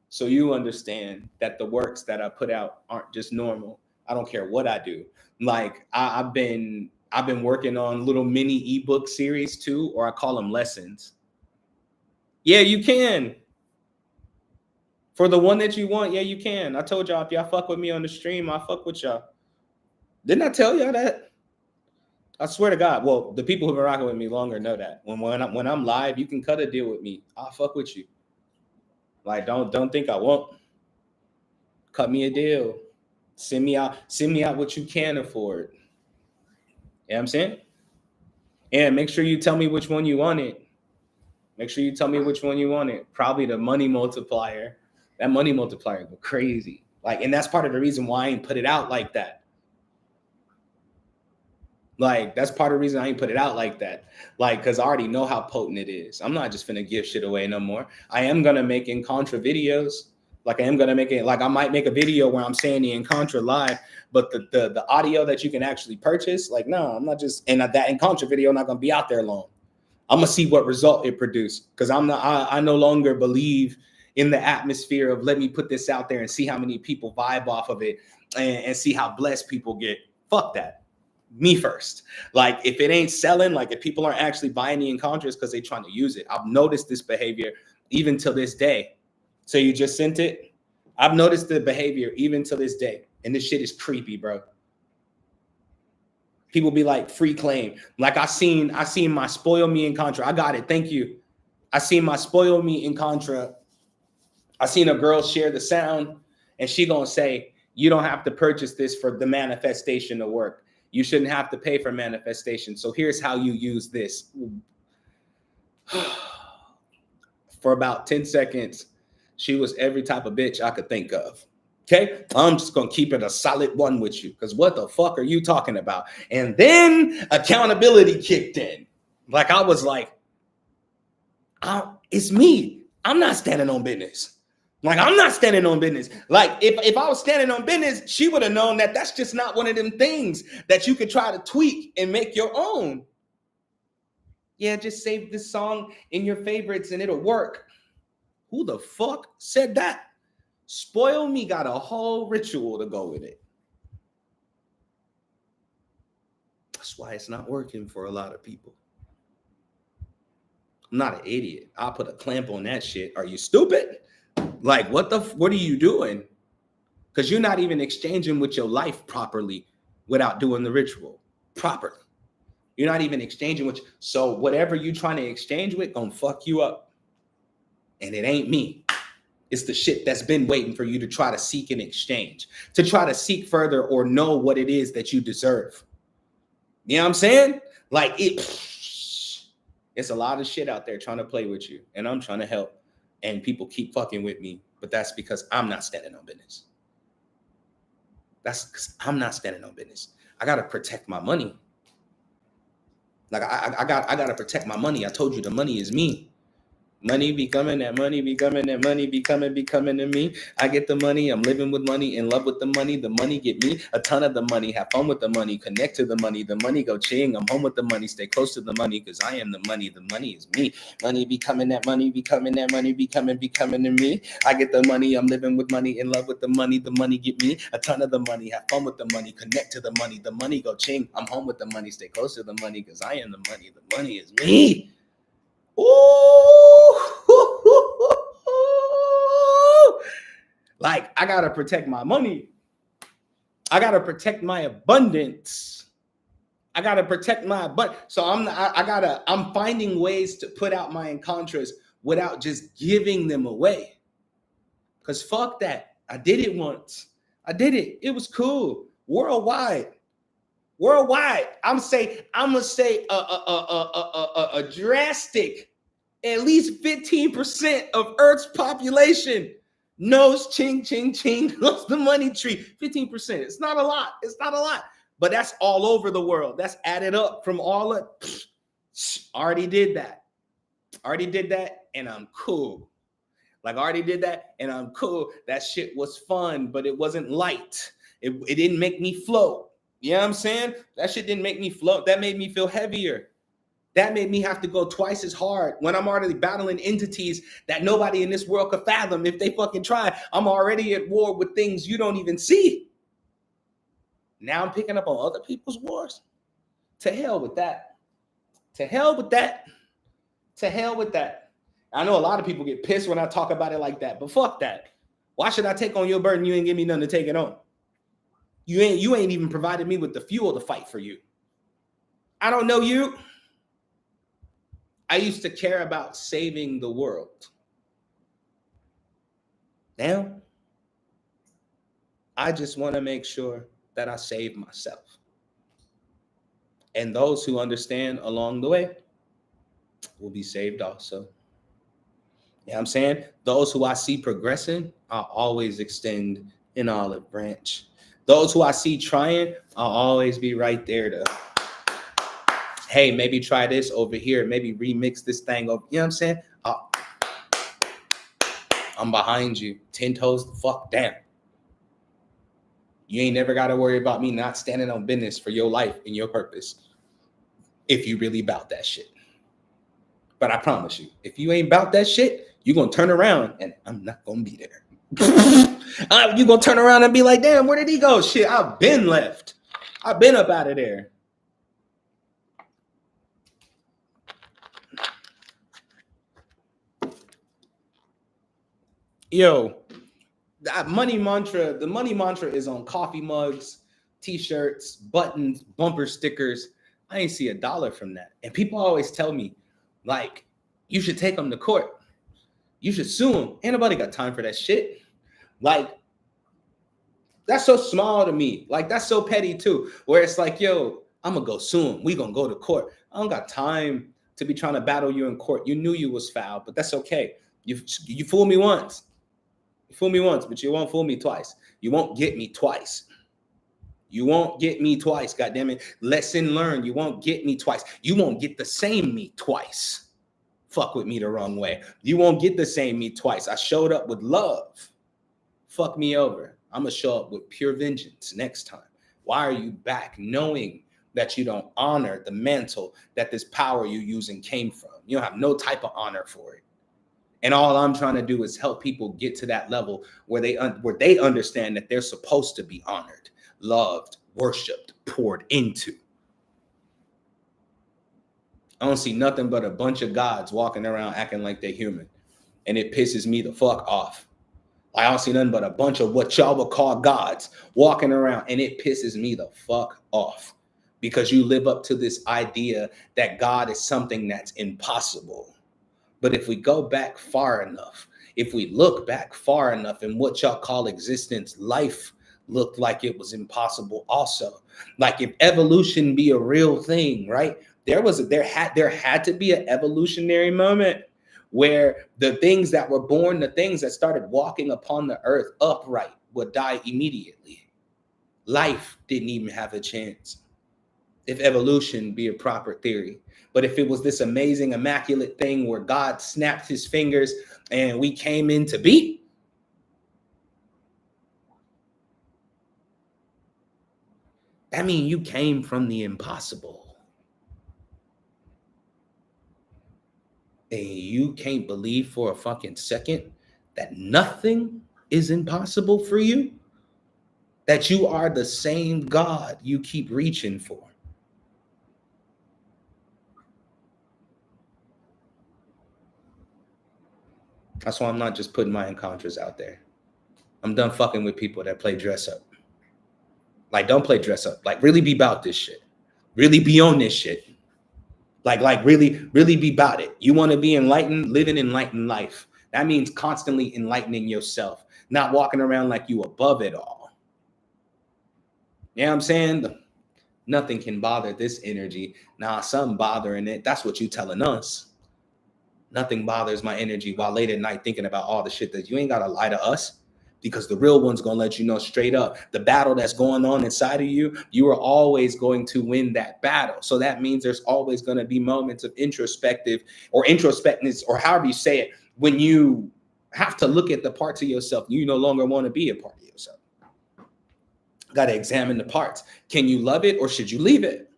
So you understand that the works that I put out aren't just normal. I don't care what I do. Like I've been working on little mini ebook series too, or I call them lessons. Yeah, you can. For the one that you want, yeah, you can. I told y'all if y'all fuck with me on the stream, I fuck with y'all. Didn't I tell y'all that? I swear to God. Well, the people who've been rocking with me longer know that. When I'm live, you can cut a deal with me. I'll fuck with you. Like, don't think I won't. Cut me a deal. Send me out what you can afford. You know what I'm saying? And make sure you tell me which one you want it. Make sure you tell me which one you want it. Probably the money multiplier. That money multiplier go crazy. Like, and that's part of the reason why I ain't put it out like that. Like, that's part of the reason I ain't put it out like that. Like, because I already know how potent it is. I'm not just finna give shit away no more. I am gonna make Incontra videos. Like, I am gonna make it. Like, I might make a video where I'm saying the Incontra live, but the audio that you can actually purchase, like, no, I'm not just. And that Incontra video not gonna be out there long. I'm gonna see what result it produced, because I no longer believe in the atmosphere of let me put this out there and see how many people vibe off of it and see how blessed people get. Fuck that. Me first. Like, if it ain't selling, like if people aren't actually buying the Incontras because they're trying to use it. I've noticed this behavior even till this day. So you just sent it? I've noticed the behavior even till this day. And this shit is creepy, bro. People be like, free claim. Like I seen my Spoil Me Incontra. I got it. Thank you. I seen my Spoil Me Incontra. I seen a girl share the sound and she gonna say, you don't have to purchase this for the manifestation to work. You shouldn't have to pay for manifestation. So here's how you use this. For about 10 seconds, she was every type of bitch I could think of. Okay, I'm just gonna keep it a solid one with you, because what the fuck are you talking about? And then accountability kicked in. Like, I was like, it's me. I'm not standing on business. Like, I'm not standing on business. Like, if I was standing on business, she would have known that that's just not one of them things that you could try to tweak and make your own. Yeah, just save this song in your favorites and it'll work. Who the fuck said that? Spoil Me got a whole ritual to go with it. That's why it's not working for a lot of people. I'm not an idiot. I'll put a clamp on that shit. Are you stupid? Like, what are you doing? Because you're not even exchanging with your life properly without doing the ritual properly. You're not even exchanging with. So whatever you're trying to exchange with gonna fuck you up. And it ain't me. It's the shit that's been waiting for you to try to seek an exchange, to try to seek further or know what it is that you deserve. You know what I'm saying? Like, it's a lot of shit out there trying to play with you, and I'm trying to help. And people keep fucking with me, but that's because I'm not standing on business. That's because I'm not standing on business. I gotta protect my money. Like, I gotta protect my money. I told you the money is me. Money be coming, that money be coming, that money be coming to me. I get the money, I'm living with money, in love with the money get me a ton of the money, have fun with the money, connect to the money go ching, I'm home with the money, stay close to the money, because I am the money is me. Money be coming, that money be coming, that money be coming to me. I get the money, I'm living with money, in love with the money get me a ton of the money, have fun with the money, connect to the money go ching, I'm home with the money, stay close to the money, because I am the money is me. Ooh. Like, I gotta protect my money. I gotta protect my abundance. I gotta protect my abundance. So I'm finding ways to put out my Incontras without just giving them away. Cause fuck that. I did it once. I did it. It was cool. Worldwide. I'm gonna say a drastic, at least 15% of Earth's population knows ching ching ching, knows the money tree. 15%. It's not a lot. But that's all over the world. That's added up from all of. Already did that. I already did that and I'm cool. Like I already did that and I'm cool. That shit was fun, but it wasn't light. It didn't make me float. You know what I'm saying? That shit didn't make me float. That made me feel heavier. That made me have to go twice as hard when I'm already battling entities that nobody in this world could fathom if they fucking try. I'm already at war with things you don't even see. Now I'm picking up on other people's wars. To hell with that. To hell with that. To hell with that. I know a lot of people get pissed when I talk about it like that, but fuck that. Why should I take on your burden? You ain't give me nothing to take it on. You ain't even provided me with the fuel to fight for you. I don't know you. I used to care about saving the world. Now, I just want to make sure that I save myself. And those who understand along the way will be saved also. You know what I'm saying? Those who I see progressing, I'll always extend an olive branch. Those who I see trying, I'll always be right there to, hey, maybe try this over here. Maybe remix this thing over. You know what I'm saying? I'm behind you. 10 toes the fuck down. You ain't never got to worry about me not standing on business for your life and your purpose if you really about that shit. But I promise you, if you ain't about that shit, you're going to turn around and I'm not going to be there. You're going to turn around and be like, damn, where did he go? Shit, I've been left. I've been up out of there. Yo, that money mantra, the money mantra is on coffee mugs, t-shirts, buttons, bumper stickers. I ain't see $1 from that. And people always tell me, like, you should take them to court. You should sue them. Ain't nobody got time for that shit. Like, that's so small to me. Like, that's so petty too. Where it's like, yo, I'm gonna go sue him. We gonna go to court. I don't got time to be trying to battle you in court. You knew you was foul, but that's okay. You fooled me once. You fool me once, but you won't fool me twice. You won't get me twice. You won't get me twice, goddammit. Lesson learned. You won't get me twice. You won't get the same me twice. Fuck with me the wrong way. You won't get the same me twice. I showed up with love. Fuck me over. I'm going to show up with pure vengeance next time. Why are you back knowing that you don't honor the mantle that this power you're using came from? You don't have no type of honor for it. And all I'm trying to do is help people get to that level where they understand that they're supposed to be honored, loved, worshipped, poured into. I don't see nothing but a bunch of gods walking around acting like they're human. And it pisses me the fuck off. I don't see nothing but a bunch of what y'all would call gods walking around. And it pisses me the fuck off. Because you live up to this idea that God is something that's impossible. But if we go back far enough, if we look back far enough in what y'all call existence, life looked like it was impossible also. Like if evolution be a real thing, right? There had to be an evolutionary moment where the things that were born, the things that started walking upon the earth upright would die immediately. Life didn't even have a chance. If evolution be a proper theory. But if it was this amazing, immaculate thing where God snapped his fingers and we came into be, that means you came from the impossible. And you can't believe for a fucking second that nothing is impossible for you? That you are the same God you keep reaching for. That's why I'm not just putting my encounters out there. I'm done fucking with people that play dress up. Like, don't play dress up. Like, really be about this shit. Really be on this shit. Like really be about it. You want to be enlightened, live an enlightened life. That means constantly enlightening yourself, not walking around like you above it all. You know what I'm saying? Nothing can bother this energy. Nah, something bothering it. That's what you telling us. Nothing bothers my energy while late at night thinking about all the shit that you ain't got to lie to us. because the real one's going to let you know straight up the battle that's going on inside of you. You are always going to win that battle. So that means there's always going to be moments of introspectiveness, or however you say it, when you have to look at the parts of yourself you no longer want to be a part of yourself. Got to examine the parts. Can you love it or should you leave it?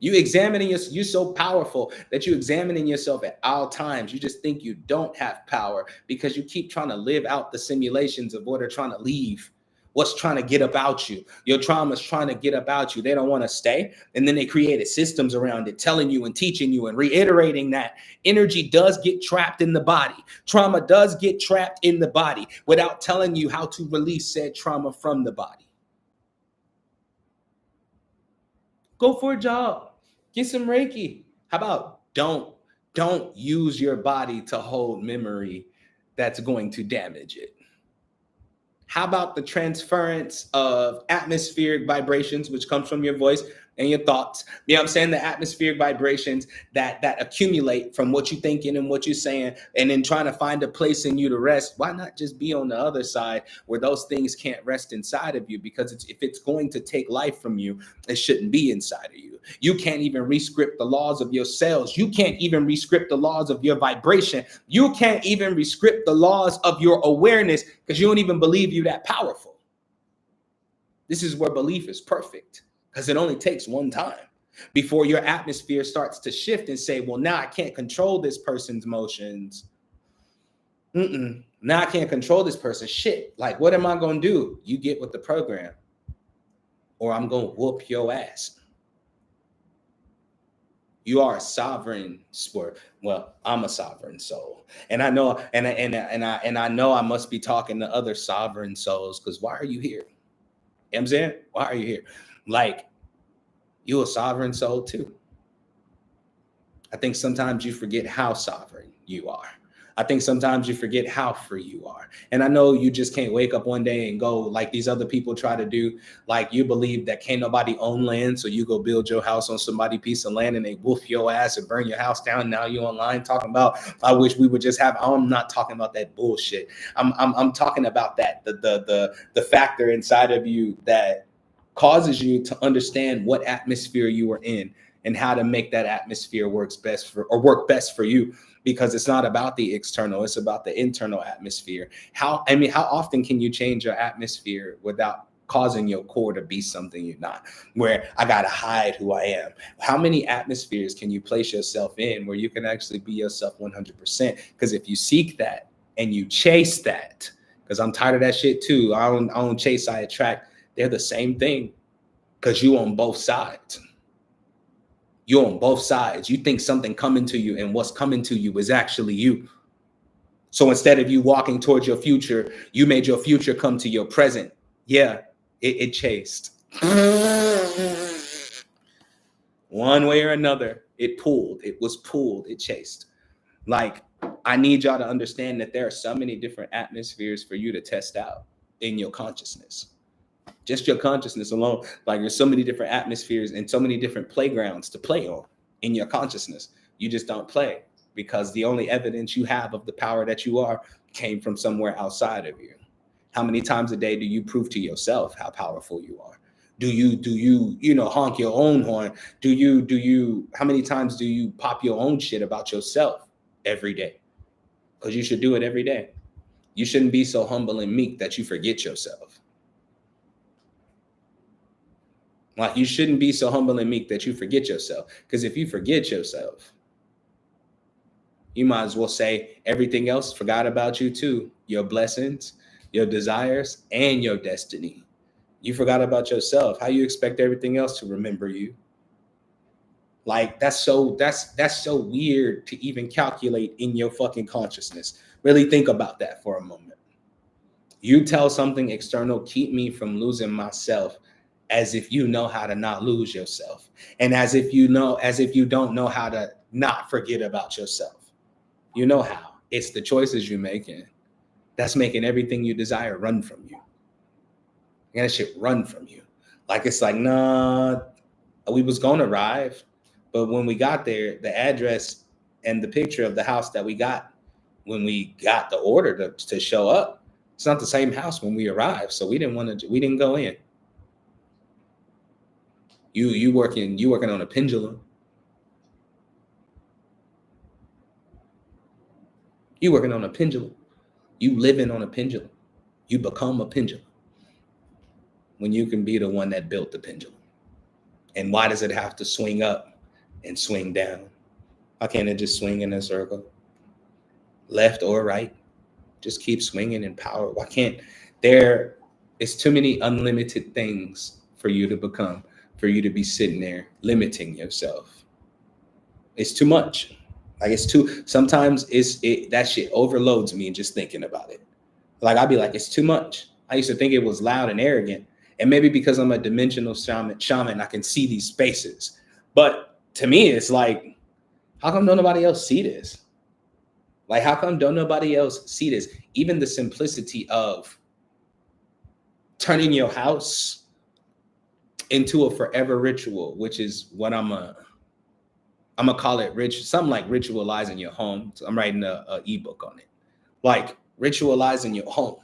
You examining yourself, you're so powerful that you examining yourself at all times. You just think you don't have power because you keep trying to live out the simulations of what are trying to leave, what's trying to get about you. Your trauma's trying to get about you. They don't want to stay. And then they created systems around it, telling you and teaching you and reiterating that energy does get trapped in the body. Trauma does get trapped in the body without telling you how to release said trauma from the body. Go for a jog. Get some Reiki. How about don't use your body to hold memory that's going to damage it? How about the transference of atmospheric vibrations, which comes from your voice and your thoughts? You know what I'm saying? The atmospheric vibrations that accumulate from what you're thinking and what you're saying, and then trying to find a place in you to rest. Why not just be on the other side where those things can't rest inside of you? Because if it's going to take life from you, it shouldn't be inside of you. You can't even rescript the laws of your cells. You can't even rescript the laws of your vibration. You can't even rescript the laws of your awareness because you don't even believe you that powerful. This is where belief is perfect, because it only takes one time before your atmosphere starts to shift and say, well, now I can't control this person's emotions. Now I can't control this person. Shit, like, what am I going to do? You get with the program, or I'm going to whoop your ass. You are a sovereign sport. Well, I'm a sovereign soul, and I know, and I know I must be talking to other sovereign souls, because why are you here? You know what I'm saying? Why are you here? Like, you a sovereign soul too. I think sometimes you forget how sovereign you are. I think sometimes you forget how free you are. And I know you just can't wake up one day and go like these other people try to do. Like, you believe that can't nobody own land, so you go build your house on somebody's piece of land and they wolf your ass and burn your house down. Now you online talking about, I wish we would just have. I'm not talking about that bullshit. I'm talking about that the factor inside of you that causes you to understand what atmosphere you are in and how to make that atmosphere work best for you. Because it's not about the external, it's about the internal atmosphere. How often can you change your atmosphere without causing your core to be something you're not, where I gotta hide who I am? How many atmospheres can you place yourself in where you can actually be yourself 100%? Because if you seek that and you chase that, because I'm tired of that shit too. I don't chase, I attract. They're the same thing, because you on both sides. You're on both sides. You think something coming to you, and what's coming to you is actually you. So instead of you walking towards your future, you made your future come to your present. Yeah, it chased. One way or another, it pulled. It was pulled. It chased. Like, I need y'all to understand that there are so many different atmospheres for you to test out in your consciousness. Just your consciousness alone. Like, there's so many different atmospheres and so many different playgrounds to play on in your consciousness. You just don't play because the only evidence you have of the power that you are came from somewhere outside of you. How many times a day do you prove to yourself how powerful you are? Do you honk your own horn? How many times do you pop your own shit about yourself every day? Because you should do it every day. You shouldn't be so humble and meek that you forget yourself. Like, you shouldn't be so humble and meek that you forget yourself. Because if you forget yourself, you might as well say everything else forgot about you too. Your blessings, your desires, and your destiny. You forgot about yourself. How you expect everything else to remember you? Like, that's so weird to even calculate in your fucking consciousness. Really think about that for a moment. You tell something external, keep me from losing myself, as if you know how to not lose yourself. And as if you don't know how to not forget about yourself. You know how. It's the choices you're making that's making everything you desire run from you. And that shit run from you. Like, it's like, nah, we was gonna arrive, but when we got there, the address and the picture of the house that we got when we got the order to show up, It's not the same house when we arrived, so we didn't go in. You working on a pendulum. You working on a pendulum. You living on a pendulum. You become a pendulum when you can be the one that built the pendulum. And why does it have to swing up and swing down? Why can't it just swing in a circle? Left or right? Just keep swinging in power. Why can't there is too many unlimited things for you to become, for you to be sitting there limiting yourself. It's too much. Like sometimes that shit overloads me just thinking about it. Like I'd be like, it's too much. I used to think it was loud and arrogant. And maybe because I'm a dimensional shaman, I can see these spaces. But to me, it's like, how come don't nobody else see this? Like, how come don't nobody else see this? Even the simplicity of turning your house into a forever ritual, which is what I'm gonna call it something like ritualizing your home. So I'm writing a ebook on it. Like ritualizing your home.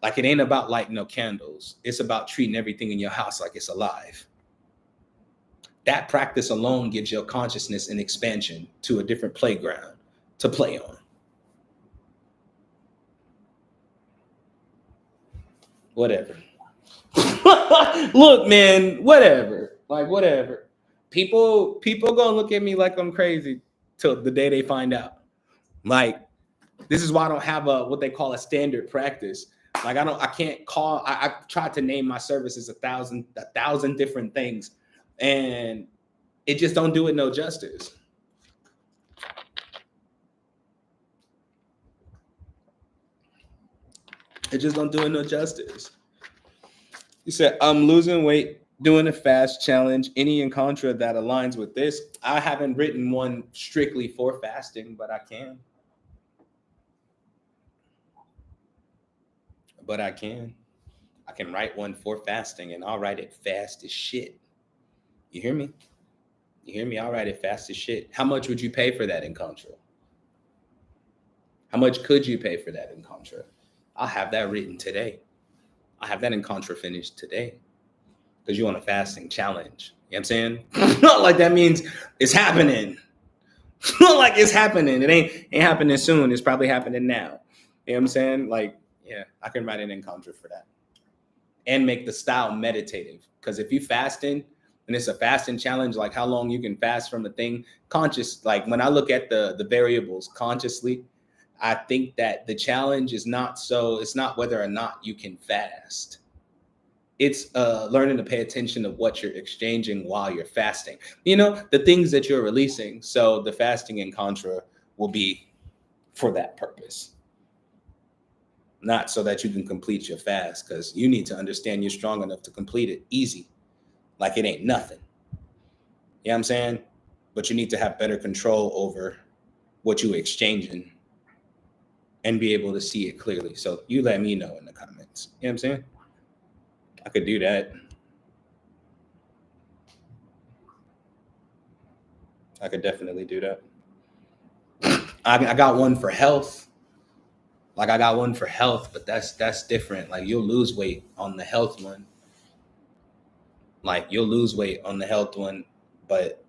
Like it ain't about lighting no candles. It's about treating everything in your house like it's alive. That practice alone gives your consciousness an expansion to a different playground to play on. Whatever. Look, man, whatever. Like, whatever. People gonna look at me like I'm crazy till the day they find out. Like, this is why I don't have what they call a standard practice. Like, I tried to name my services a thousand different things, and it just don't do it no justice. It just don't do it no justice. You said, I'm losing weight, doing a fast challenge. Any in contra that aligns with this? I haven't written one strictly for fasting, but I can. I can write one for fasting, and I'll write it fast as shit. You hear me? I'll write it fast as shit. How much would you pay for that in contra? How much could you pay for that in contra? I'll have that written today. I have that in contra finished today. Because you want a fasting challenge. You know what I'm saying? Not like that means it's happening. Not like it's happening. It ain't happening soon. It's probably happening now. You know what I'm saying? Like, yeah, I can write it in contra for that. And make the style meditative. Because if you fasting, and it's a fasting challenge, like how long you can fast from a thing, conscious, like when I look at the variables consciously, I think that the challenge is it's not whether or not you can fast. It's learning to pay attention to what you're exchanging while you're fasting. You know, the things that you're releasing. So the fasting in contra will be for that purpose. Not so that you can complete your fast, because you need to understand you're strong enough to complete it easy. Like it ain't nothing. You know what I'm saying? But you need to have better control over what you're exchanging and be able to see it clearly. So you let me know in the comments. You know what I'm saying? I could do that. I could definitely do that. I got one for health. Like I got one for health, but that's different. Like you'll lose weight on the health one. Like you'll lose weight on the health one, but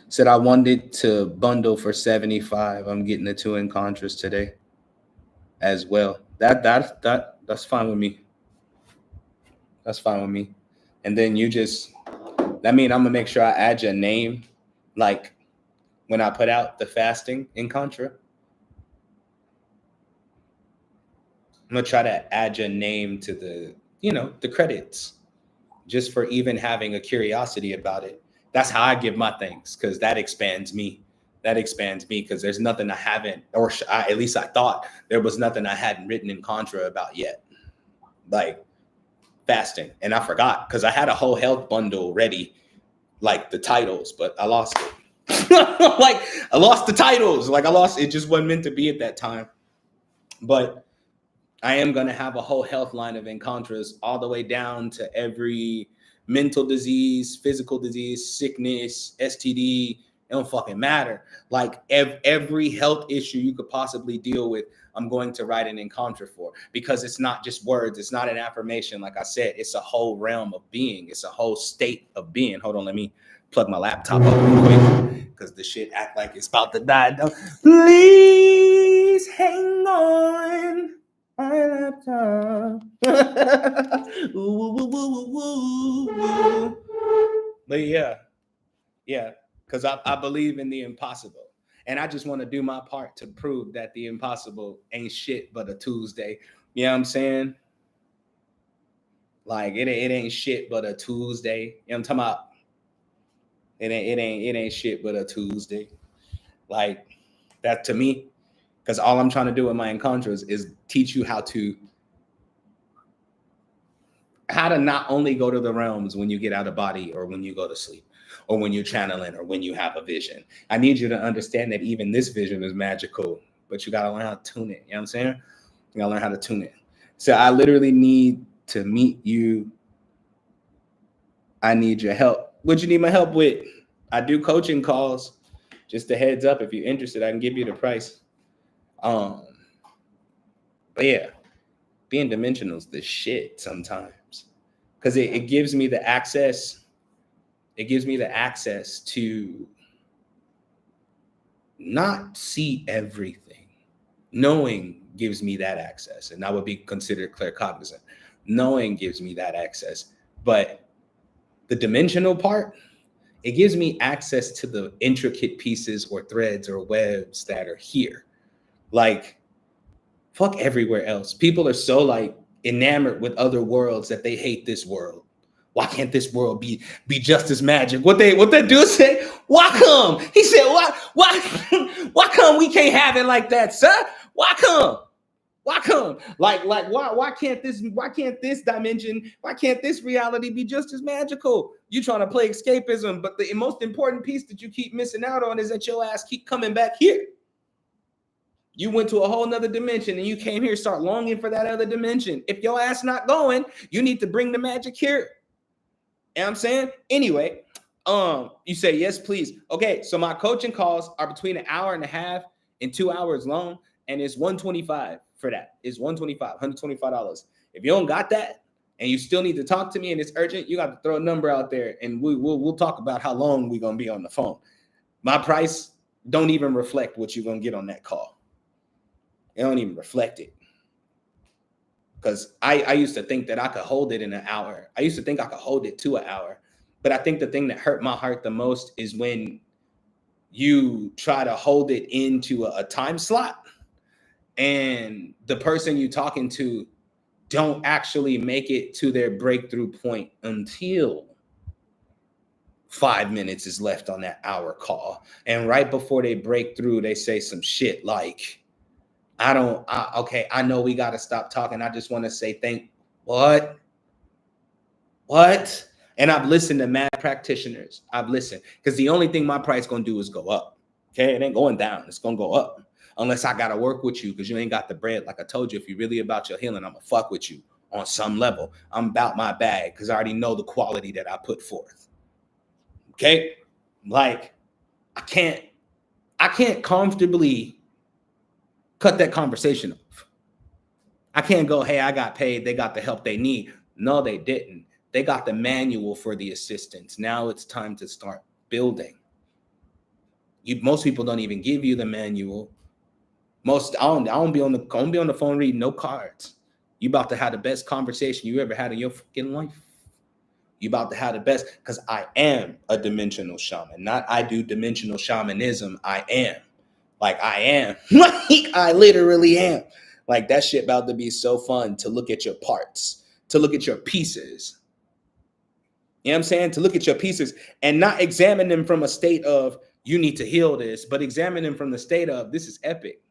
Said I wanted to bundle for 75. I'm getting the 2 in contras today as well. That's fine with me. That's fine with me. And then that means I'm gonna make sure I add your name, like when I put out the fasting in contra. I'm gonna try to add your name to the credits, just for even having a curiosity about it. That's how I give my thanks, because that expands me. Because there's nothing I haven't, or at least I thought there was nothing I hadn't written in contra about yet, like fasting. And I forgot, because I had a whole health bundle ready, like the titles, but I lost it. Like I lost the titles. Like I lost it. Just wasn't meant to be at that time. But I am going to have a whole health line of Encontras all the way down to every mental disease, physical disease, sickness, STD, It don't fucking matter. Like every health issue you could possibly deal with, I'm going to write an encounter for, because it's not just words. It's not an affirmation. Like I said, it's a whole realm of being. It's a whole state of being. Hold on, let me plug my laptop up real quick because the shit act like it's about to die. Please hang on. My laptop. But yeah, because I believe in the impossible. And I just want to do my part to prove that the impossible ain't shit but a Tuesday. You know what I'm saying? Like it ain't shit but a Tuesday. You know what I'm talking about? It ain't shit but a Tuesday. Like that to me, because all I'm trying to do with my encounters is teach you how to not only go to the realms when you get out of body or when you go to sleep or when you're channeling or when you have a vision. I need you to understand that even this vision is magical, but you got to learn how to tune it. You know what I'm saying? You got to learn how to tune it. So I literally need to meet you. I need your help. What you need my help with? I do coaching calls. Just a heads up, if you're interested, I can give you the price. But yeah, being dimensional is the shit sometimes, because it gives me the access. It gives me the access to not see everything. Knowing gives me that access, and I would be considered claircognizant. Knowing gives me that access, but the dimensional part, it gives me access to the intricate pieces or threads or webs that are here. Like, fuck everywhere else. People are so like enamored with other worlds that they hate this world. Why can't this world be just as magic? What that dude say? Why come? He said, why come we can't have it like that, sir? Why come? Why come? Like why can't this dimension, why can't this reality be just as magical? You trying to play escapism, but the most important piece that you keep missing out on is that your ass keep coming back here. You went to a whole nother dimension and you came here, start longing for that other dimension. If your ass not going, you need to bring the magic here. You know what I'm saying? Anyway, you say, yes, please. Okay, so my coaching calls are between an hour and a half and 2 hours long, and it's $125 for that. It's $125. If you don't got that and you still need to talk to me and it's urgent, you got to throw a number out there and we'll talk about how long we're going to be on the phone. My price don't even reflect what you're going to get on that call. It don't even reflect it. Because I used to think that I could hold it in an hour. I used to think I could hold it to an hour. But I think the thing that hurt my heart the most is when you try to hold it into a time slot and the person you're talking to don't actually make it to their breakthrough point until 5 minutes is left on that hour call. And right before they break through, they say some shit like, I know we got to stop talking. I just want to say what? And I've listened to mad practitioners. I've listened, because the only thing my price going to do is go up. Okay. It ain't going down. It's going to go up unless I got to work with you because you ain't got the bread. Like I told you, if you're really about your healing, I'm going to fuck with you on some level. I'm about my bag because I already know the quality that I put forth. Okay. Like I can't comfortably cut that conversation off. I can't go, hey, I got paid. They got the help they need. No, they didn't. They got the manual for the assistance. Now it's time to start building. Most people don't even give you the manual. I don't be on the phone reading no cards. You about to have the best conversation you ever had in your fucking life. You about to have the best, because I am a dimensional shaman. Not I do dimensional shamanism. I am. Like I am. Like I literally am. Like that shit about to be so fun to look at your parts, to look at your pieces. You know what I'm saying? To look at your pieces and not examine them from a state of you need to heal this, but examine them from the state of this is epic.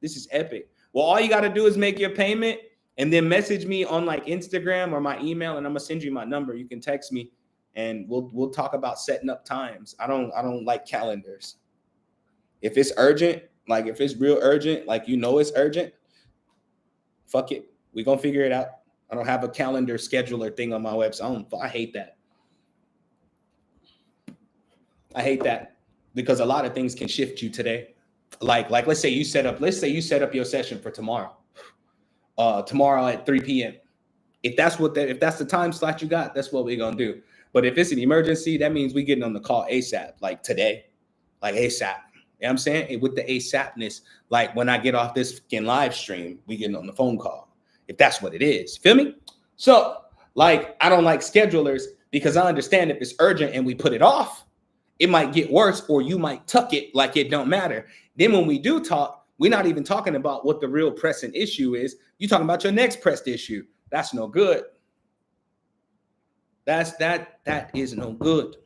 This is epic. Well, all you got to do is make your payment and then message me on like Instagram or my email, and I'm gonna send you my number. You can text me and we'll talk about setting up times. I don't like calendars. If it's urgent, like if it's real urgent, like you know it's urgent, fuck it. We're gonna figure it out. I don't have a calendar scheduler thing on my website. I hate that. I hate that because a lot of things can shift you today. Like let's say you set up your session for tomorrow. Tomorrow at 3 p.m. If that's the time slot you got, that's what we're gonna do. But if it's an emergency, that means we getting on the call ASAP, like today, like ASAP. You know what I'm saying? And with the ASAPness, like when I get off this fucking live stream, we getting on the phone call. If that's what it is. Feel me? So, like, I don't like schedulers because I understand if it's urgent and we put it off, it might get worse, or you might tuck it like it don't matter. Then when we do talk, we're not even talking about what the real pressing issue is. You're talking about your next pressed issue. That's no good. That is no good.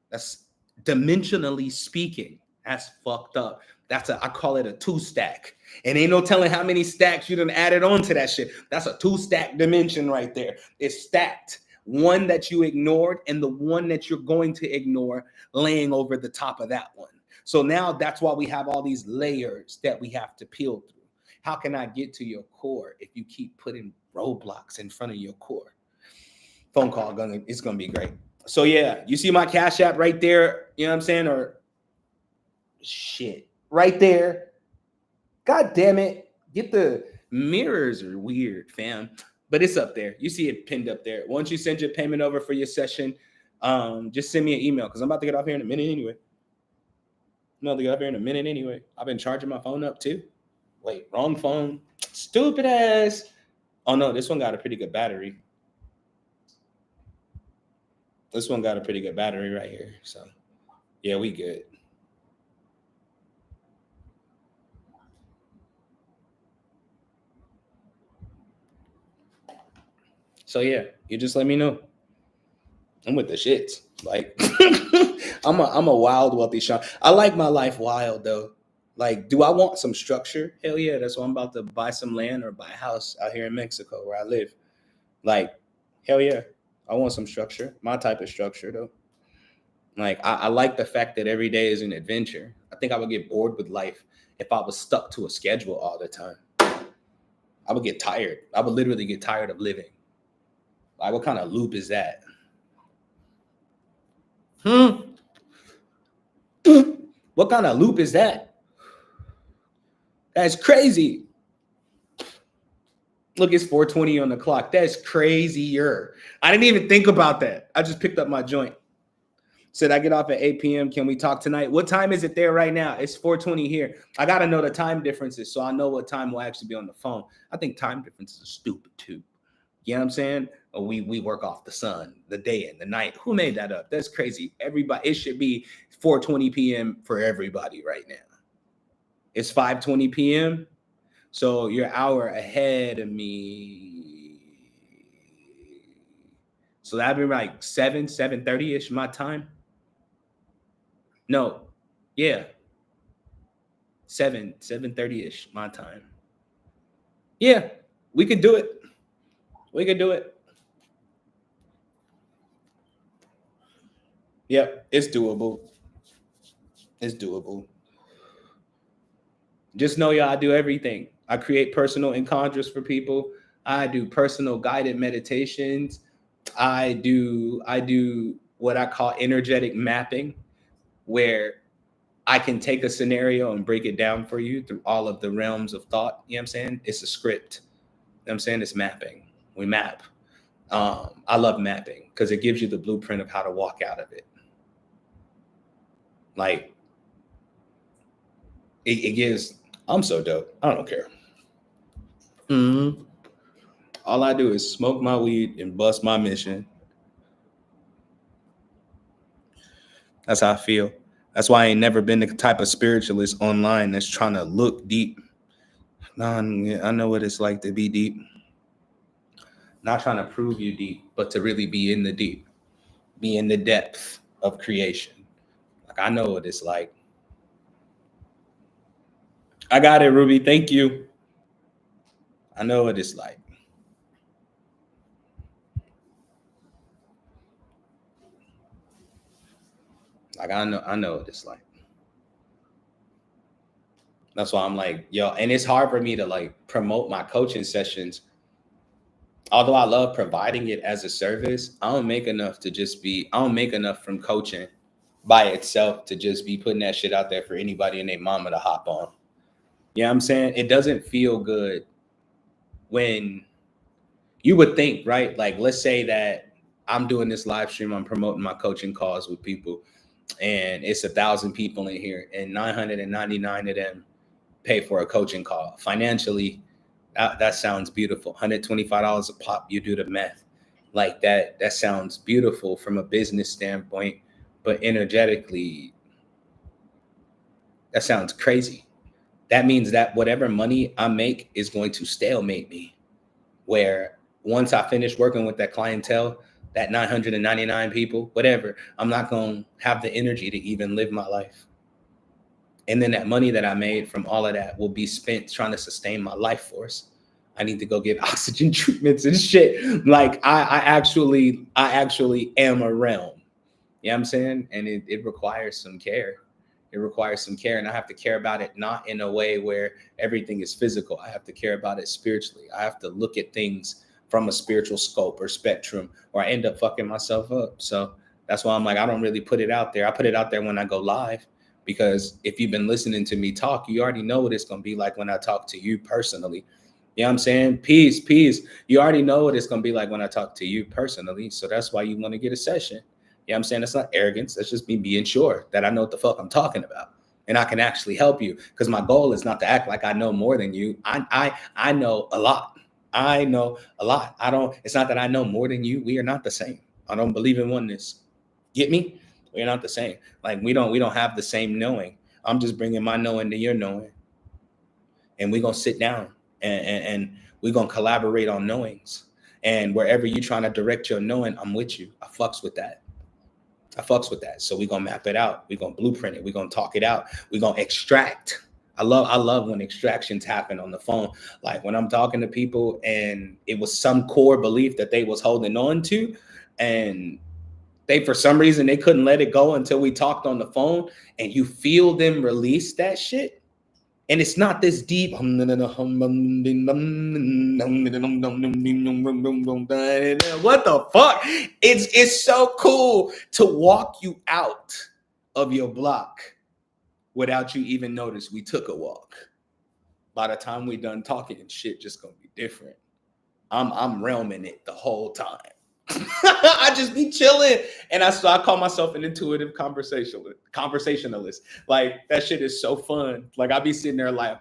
That's dimensionally speaking. That's fucked up. I call it a 2-stack. And ain't no telling how many stacks you done added on to that shit. That's a 2-stack dimension right there. It's stacked. One that you ignored and the one that you're going to ignore laying over the top of that one. So now that's why we have all these layers that we have to peel through. How can I get to your core if you keep putting roadblocks in front of your core? Phone call, it's going to be great. So yeah, you see my Cash App right there, you know what I'm saying? Or shit, right there. God damn it. Get the mirrors are weird, fam. But it's up there. You see it pinned up there. Once you send your payment over for your session, just send me an email because I'm about to get off here in a minute anyway. I've been charging my phone up too. Wait, wrong phone. Stupid ass. Oh no, this one got a pretty good battery. This one got a pretty good battery right here. So yeah, we good. So yeah, you just let me know. I'm with the shits. Like I'm a wild, wealthy shot. I like my life wild though. Like, do I want some structure? Hell yeah, that's why I'm about to buy some land or buy a house out here in Mexico where I live. Like, hell yeah, I want some structure. My type of structure though. Like, I like the fact that every day is an adventure. I think I would get bored with life if I was stuck to a schedule all the time. I would get tired. I would literally get tired of living. Like, what kind of loop is that? What kind of loop is that? That's crazy. Look, it's 4:20 on the clock. That's crazier. I didn't even think about that. I just picked up my joint. Said I get off at 8 p.m. Can we talk tonight? What time is it there right now? It's 4:20 here. I got to know the time differences so I know what time we'll actually be on the phone. I think time differences are stupid too. You know what I'm saying? We work off the sun, the day and the night. Who made that up? That's crazy. Everybody, it should be 4:20 p.m. for everybody right now. It's 5:20 p.m. So you're an hour ahead of me. So that'd be like 7:30-ish my time. No, yeah. 7:30-ish my time. Yeah, we could do it. We could do it. Yep, it's doable. It's doable. Just know, y'all, I do everything. I create personal encounters for people. I do personal guided meditations. I do what I call energetic mapping, where I can take a scenario and break it down for you through all of the realms of thought. You know what I'm saying? It's a script. You know what I'm saying? It's mapping. We map. I love mapping because it gives you the blueprint of how to walk out of it. Like, it gives, I'm so dope. I don't care. Mm-hmm. All I do is smoke my weed and bust my mission. That's how I feel. That's why I ain't never been the type of spiritualist online that's trying to look deep. Nah, I know what it's like to be deep. Not trying to prove you deep, but to really be in the deep. Be in the depth of creation. Like, I know what it's like. I got it, Ruby. Thank you. I know what it's like. Like, I know what it's like. That's why I'm like, yo, and it's hard for me to like promote my coaching sessions. Although I love providing it as a service, I don't make enough from coaching by itself to just be putting that shit out there for anybody and their mama to hop on. You know what I'm saying? It doesn't feel good when you would think, right? Like, let's say that I'm doing this live stream, I'm promoting my coaching calls with people, and it's 1,000 people in here, and 999 of them pay for a coaching call. Financially, that sounds beautiful. $125 a pop, you do the math. Like that sounds beautiful from a business standpoint, but energetically, that sounds crazy. That means that whatever money I make is going to stalemate me, where once I finish working with that clientele, that 999 people, whatever, I'm not going to have the energy to even live my life. And then that money that I made from all of that will be spent trying to sustain my life force. I need to go get oxygen treatments and shit. Like I actually am a realm. You know what I'm saying? And it requires some care. It requires some care. And I have to care about it not in a way where everything is physical. I have to care about it spiritually. I have to look at things from a spiritual scope or spectrum, or I end up fucking myself up. So that's why I'm like, I don't really put it out there. I put it out there when I go live, because if you've been listening to me talk, you already know what it's going to be like when I talk to you personally. You know what I'm saying? Peace. You already know what it's going to be like when I talk to you personally. So that's why you want to get a session. You know what I'm saying? That's not arrogance. That's just me being sure that I know what the fuck I'm talking about, and I can actually help you, because my goal is not to act like I know more than you. I know a lot. I know a lot. It's not that I know more than you. We are not the same. I don't believe in oneness. Get me? We're not the same. Like we don't have the same knowing. I'm just bringing my knowing to your knowing, and we're going to sit down and we're going to collaborate on knowings. And wherever you're trying to direct your knowing, I'm with you. I fucks with that. So we're going to map it out. We're going to blueprint it. We're going to talk it out. We're going to extract. I love when extractions happen on the phone. Like when I'm talking to people and it was some core belief that they was holding on to, and they, for some reason, they couldn't let it go until we talked on the phone, and you feel them release that shit. And it's not this deep. What the fuck? It's so cool to walk you out of your block without you even notice we took a walk. By the time we done talking, shit just gonna be different. I'm realming it the whole time. I just be chilling, and I call myself an intuitive conversationalist. Like that shit is so fun. Like I be sitting there like,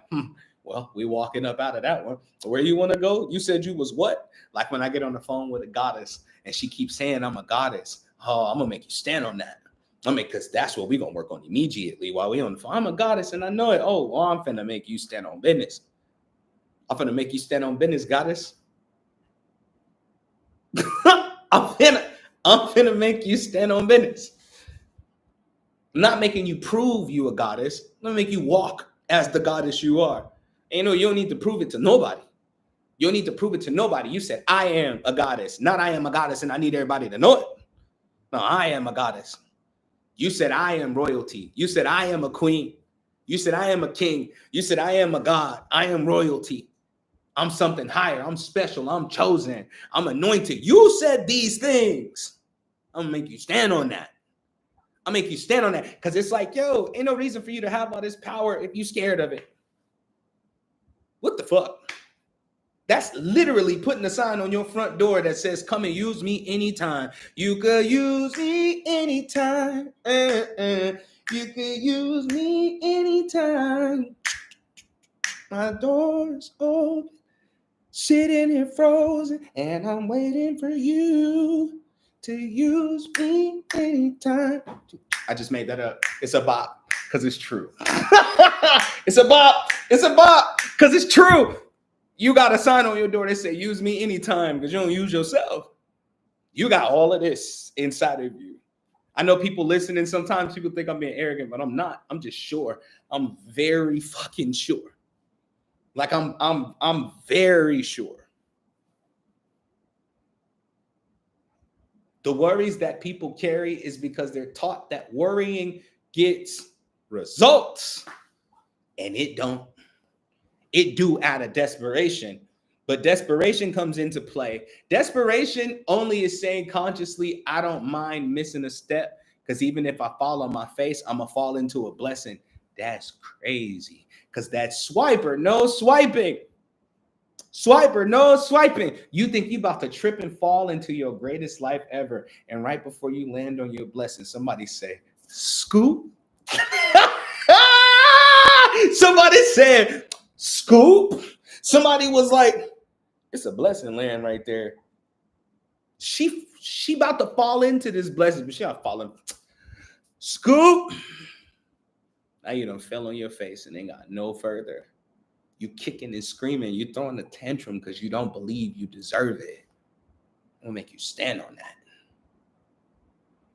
well, we walking up out of that one. Where you want to go? You said you was what? Like when I get on the phone with a goddess and she keeps saying I'm a goddess. Oh, I'm gonna make you stand on that. Because that's what we're gonna work on immediately while we on the phone. I'm a goddess and I know it. Oh, well, I'm finna make you stand on business. I'm finna make you stand on business, goddess. I'm finna make you stand on business. I'm not making you prove you a goddess. I'm gonna make you walk as the goddess you are. And you don't need to prove it to nobody. You don't need to prove it to nobody. You said, I am a goddess, not I am a goddess and I need everybody to know it. No, I am a goddess. You said, I am royalty. You said, I am a queen. You said, I am a king. You said, I am a god. I am royalty. I'm something higher. I'm special. I'm chosen. I'm anointed. You said these things. I'm going to make you stand on that. I'll make you stand on that. Because it's like, yo, ain't no reason for you to have all this power if you're scared of it. What the fuck? That's literally putting a sign on your front door that says, come and use me anytime. You could use me anytime. You could use me anytime. My door's open, sitting here frozen, and I'm waiting for you to use me anytime. I just made that up. It's a bop because it's true. It's a bop. It's a bop because it's true. You got a sign on your door that say use me anytime because you don't use yourself. You got all of this inside of you. I know people listening. Sometimes people think I'm being arrogant, but I'm not. I'm just sure. I'm very fucking sure. Like I'm very sure. The worries that people carry is because they're taught that worrying gets results, and it don't. It do out of desperation, but desperation comes into play. Desperation only is saying consciously, I don't mind missing a step Because even if I fall on my face, I'm going to fall into a blessing. That's crazy. Because that swiper, no swiping. Swiper, no swiping. You think you about to trip and fall into your greatest life ever. And right before you land on your blessing, somebody say, scoop. Somebody said, scoop. Somebody was like, it's a blessing land right there. She about to fall into this blessing, but she not falling. Scoop. Now you done fell on your face and ain't got no further. You kicking and screaming. You throwing a tantrum because you don't believe you deserve it. It'll make you stand on that.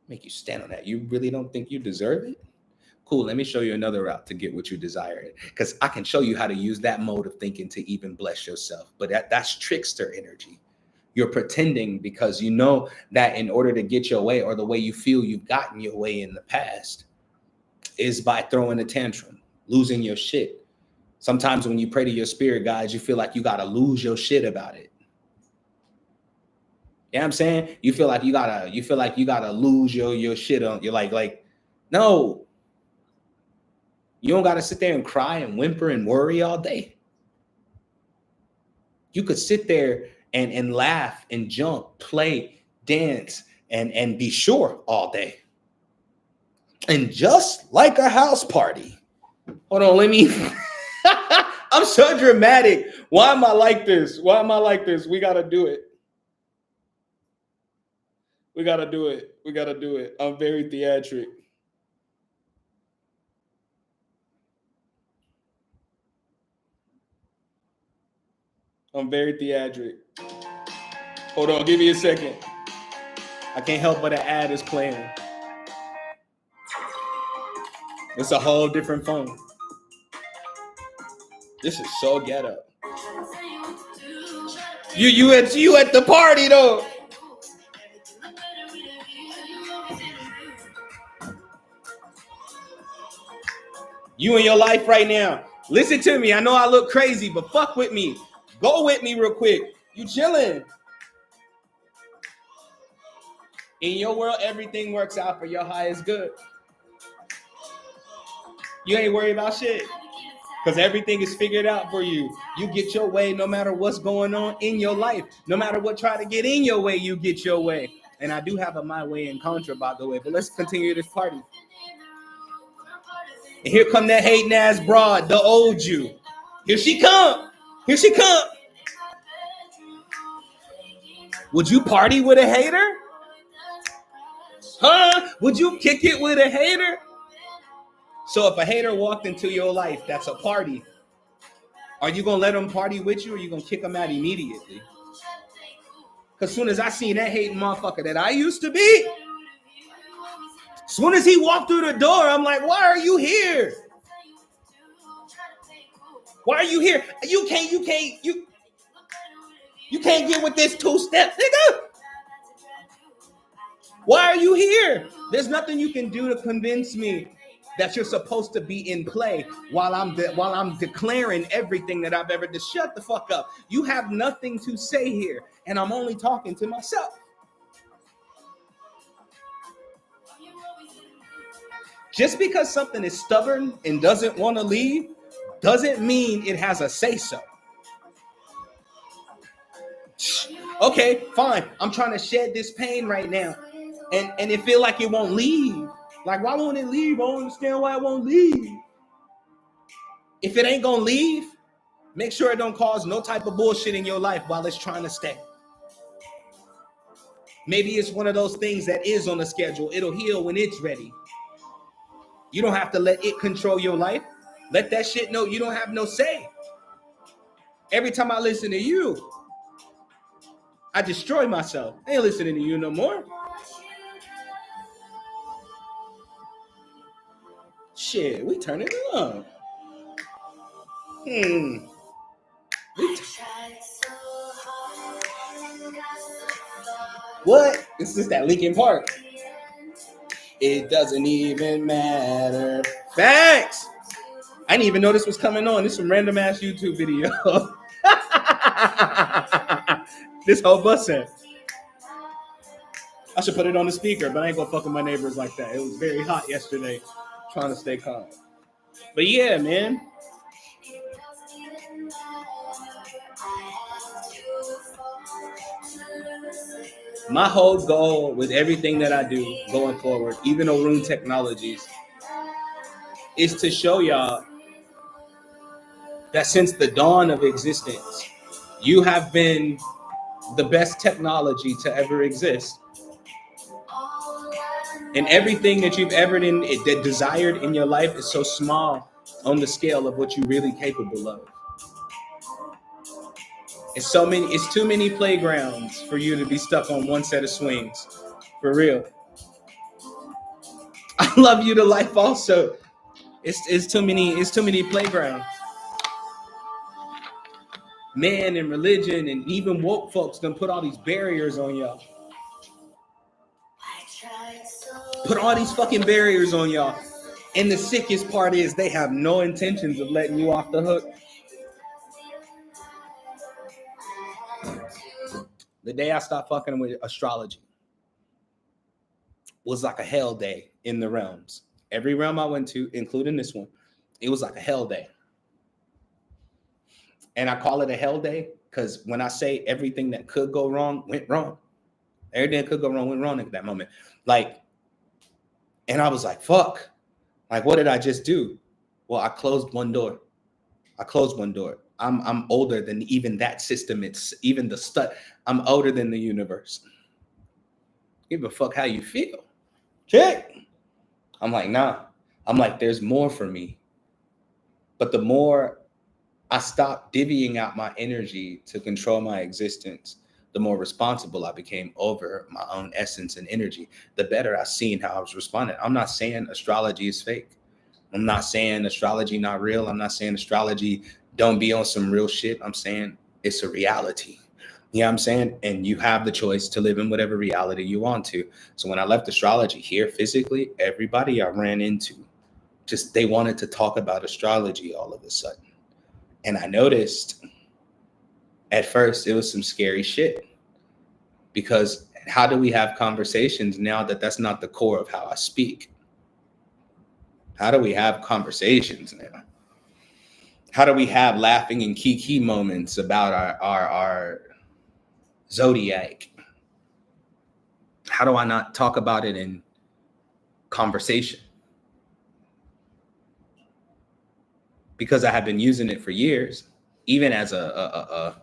Make you stand on that. You really don't think you deserve it? Cool, let me show you another route to get what you desire. Because I can show you how to use that mode of thinking to even bless yourself. But that's trickster energy. You're pretending because you know that in order to get your way, or the way you feel you've gotten your way in the past, is by throwing a tantrum, losing your shit. Sometimes when you pray to your spirit guides, you feel like you got to lose your shit about it. You know what I'm saying? You feel like you gotta lose your shit on. You're like, no. You don't gotta sit there and cry and whimper and worry all day. You could sit there and laugh and jump, play, dance, and be sure all day. And just like a house party. Hold on, let me. I'm so dramatic. Why am I like this? We gotta do it. We gotta do it. I'm very theatric. Hold on, give me a second. I can't help but an ad is playing. It's a whole different phone. This is so ghetto. You at the party though. You in your life right now. Listen to me. I know I look crazy, but fuck with me. Go with me real quick. You chilling. In your world, everything works out for your highest good. You ain't worried about shit. Because everything is figured out for you. You get your way no matter what's going on in your life. No matter what try to get in your way, you get your way. And I do have a my way and contra, by the way. But let's continue this party. And here come that hating ass broad, the old you. Here she come. Would you party with a hater? Huh? Would you kick it with a hater? So if a hater walked into your life, that's a party. Are you going to let them party with you, or are you going to kick them out immediately? Because as soon as I seen that hating motherfucker that I used to be, as soon as he walked through the door, I'm like, why are you here? Why are you here? You can't get with this two-step, nigga. Why are you here? There's nothing you can do to convince me that you're supposed to be in play while I'm declaring everything that I've ever done. Shut the fuck up. You have nothing to say here, and I'm only talking to myself. Just because something is stubborn and doesn't want to leave doesn't mean it has a say-so. Okay, fine. I'm trying to shed this pain right now, and it feel like it won't leave. Like, why won't it leave? I don't understand why it won't leave. If it ain't gonna leave, make sure it don't cause no type of bullshit in your life while it's trying to stay. Maybe it's one of those things that is on the schedule. It'll heal when it's ready. You don't have to let it control your life. Let that shit know you don't have no say. Every time I listen to you, I destroy myself. I ain't listening to you no more. Shit, we turning it on. What? This is that Linkin Park. It doesn't even matter. Thanks. I didn't even know this was coming on. This is some random ass YouTube video. This whole bus set. I should put it on the speaker, but I ain't gonna fuck with my neighbors like that. It was very hot yesterday. Trying to stay calm. But yeah, man. My whole goal with everything that I do going forward, even Orun Technologies, is to show y'all that since the dawn of existence, you have been the best technology to ever exist. And everything that you've ever desired in your life is so small on the scale of what you're really capable of. It's too many playgrounds for you to be stuck on one set of swings. For real. I love you to life also. It's too many playgrounds. Man and religion and even woke folks done put all these barriers on y'all. Put all these fucking barriers on y'all. And the sickest part is they have no intentions of letting you off the hook. The day I stopped fucking with astrology was like a hell day in the realms. Every realm I went to, including this one, it was like a hell day. And I call it a hell day because when I say everything that could go wrong, went wrong. Everything that could go wrong, went wrong at that moment. Like, and I was like, fuck. Like, what did I just do? Well, I closed one door. I'm older than even that system. It's even the I'm older than the universe. Give a fuck how you feel. Check. I'm like, nah. I'm like, there's more for me. But the more I stopped divvying out my energy to control my existence, the more responsible I became over my own essence and energy, the better I seen how I was responding. I'm not saying astrology is fake. I'm not saying astrology not real. I'm not saying astrology don't be on some real shit. I'm saying it's a reality. You know what I'm saying? And you have the choice to live in whatever reality you want to. So when I left astrology here physically, everybody I ran into, just they wanted to talk about astrology all of a sudden. And I noticed at first it was some scary shit. Because how do we have conversations now that that's not the core of how I speak? How do we have conversations now? How do we have laughing and kiki moments about our zodiac? How do I not talk about it in conversation? Because I have been using it for years, even as an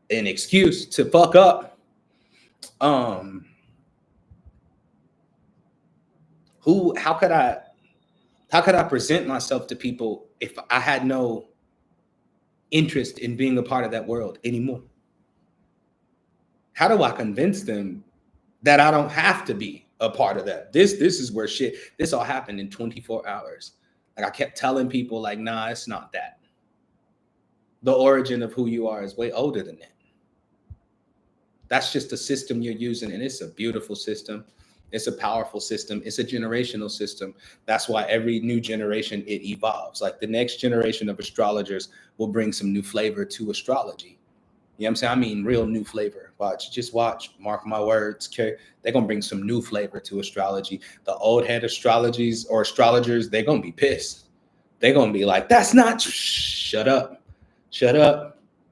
excuse to fuck up. How could I present myself to people if I had no interest in being a part of that world anymore? How do I convince them that I don't have to be a part of that? This is where this all happened in 24 hours. Like I kept telling people like, nah, it's not that. The origin of who you are is way older than that. That's just a system you're using, and it's a beautiful system. It's a powerful system. It's a generational system. That's why every new generation, it evolves. Like the next generation of astrologers will bring some new flavor to astrology. You know what I'm saying? I mean, real new flavor. Just watch, mark my words. Okay. They're going to bring some new flavor to astrology. The old head astrologers, they're going to be pissed. They're going to be like, that's not, shut up.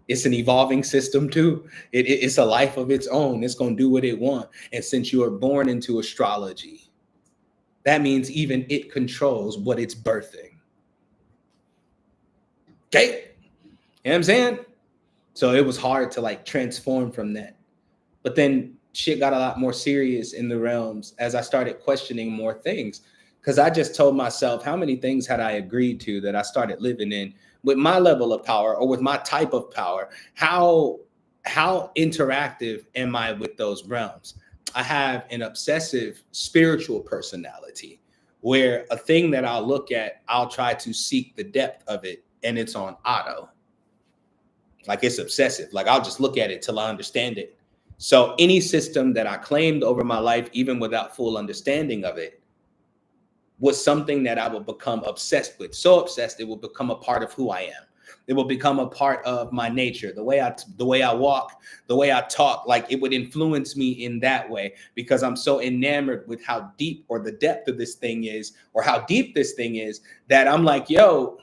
It's an evolving system too. It's a life of its own. It's going to do what it wants. And since you are born into astrology, that means even it controls what it's birthing. Okay? You know what I'm saying? So it was hard to like transform from that. But then shit got a lot more serious in the realms as I started questioning more things. Because I just told myself, how many things had I agreed to that I started living in with my level of power or with my type of power? How interactive am I with those realms? I have an obsessive spiritual personality where a thing that I'll look at, I'll try to seek the depth of it, and it's on auto. Like it's obsessive. Like I'll just look at it till I understand it. So any system that I claimed over my life, even without full understanding of it, was something that I would become obsessed with. So obsessed, it will become a part of who I am. It will become a part of my nature. The way I walk, the way I talk, like it would influence me in that way because I'm so enamored with how deep or the depth of this thing is, or how deep this thing is, that I'm like, yo,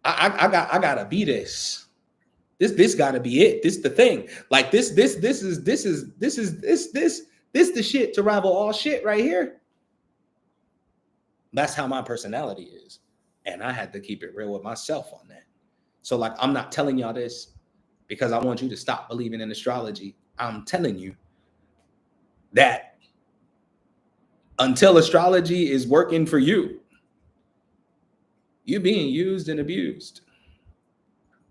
I gotta be this. This gotta be it. This the thing. Like this is the shit to rival all shit right here. That's how my personality is. And I had to keep it real with myself on that. So like, I'm not telling y'all this because I want you to stop believing in astrology. I'm telling you that until astrology is working for you, you're being used and abused.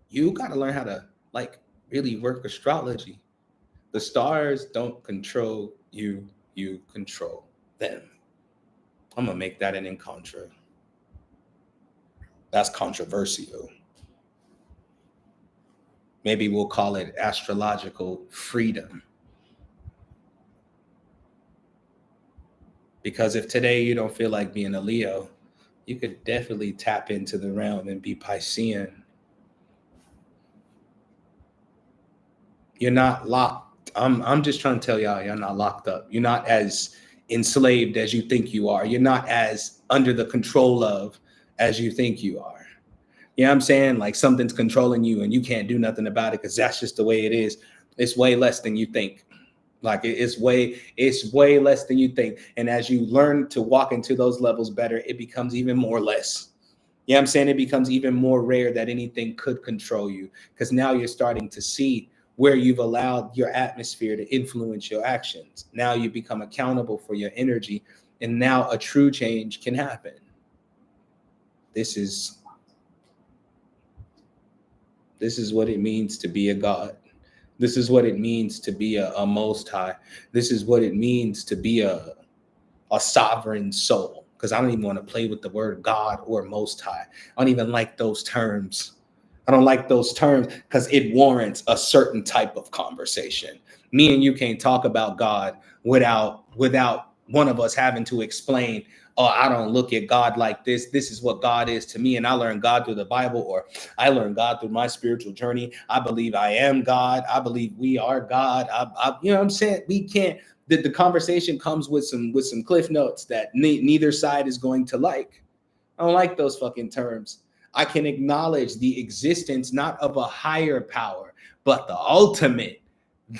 You got to learn how to like really work astrology. The stars don't control you. You control them. I'm going to make that an encontra. That's controversial. Maybe we'll call it astrological freedom. Because if today you don't feel like being a Leo, you could definitely tap into the realm and be Piscean. You're not locked. I'm just trying to tell y'all, you're not locked up. You're not as enslaved as you think you are. You're not as under the control of as you think you are. You know what I'm saying? Like something's controlling you and you can't do nothing about it because that's just the way it is. It's way less than you think. Like it's way less than you think. And as you learn to walk into those levels better, it becomes even more less. You know what I'm saying? It becomes even more rare that anything could control you because now you're starting to see where you've allowed your atmosphere to influence your actions. Now you become accountable for your energy, and now a true change can happen. This is what it means to be a God. This is what it means to be a most high. This is what it means to be a sovereign soul. Because I don't even want to play with the word God or most high. I don't even like those terms. I don't like those terms because it warrants a certain type of conversation. Me and you can't talk about God without one of us having to explain, oh, I don't look at God like this. This is what God is to me. And I learned God through the Bible, or I learned God through my spiritual journey. I believe I am God. I believe we are God. You know what I'm saying? We can't, the conversation comes with some cliff notes that neither side is going to like. I don't like those fucking terms. I can acknowledge the existence, not of a higher power, but the ultimate.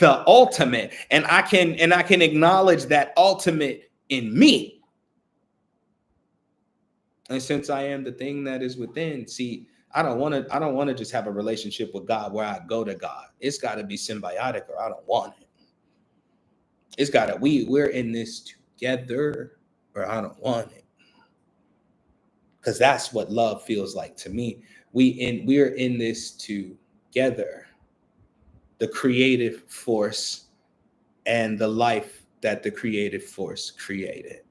And I can acknowledge that ultimate in me. And since I am the thing that is within, see, I don't want to just have a relationship with God where I go to God. It's got to be symbiotic, or I don't want it. It's got to, we're in this together, or I don't want it. Because that's what love feels like to me. We're in this together. The creative force and the life that the creative force created.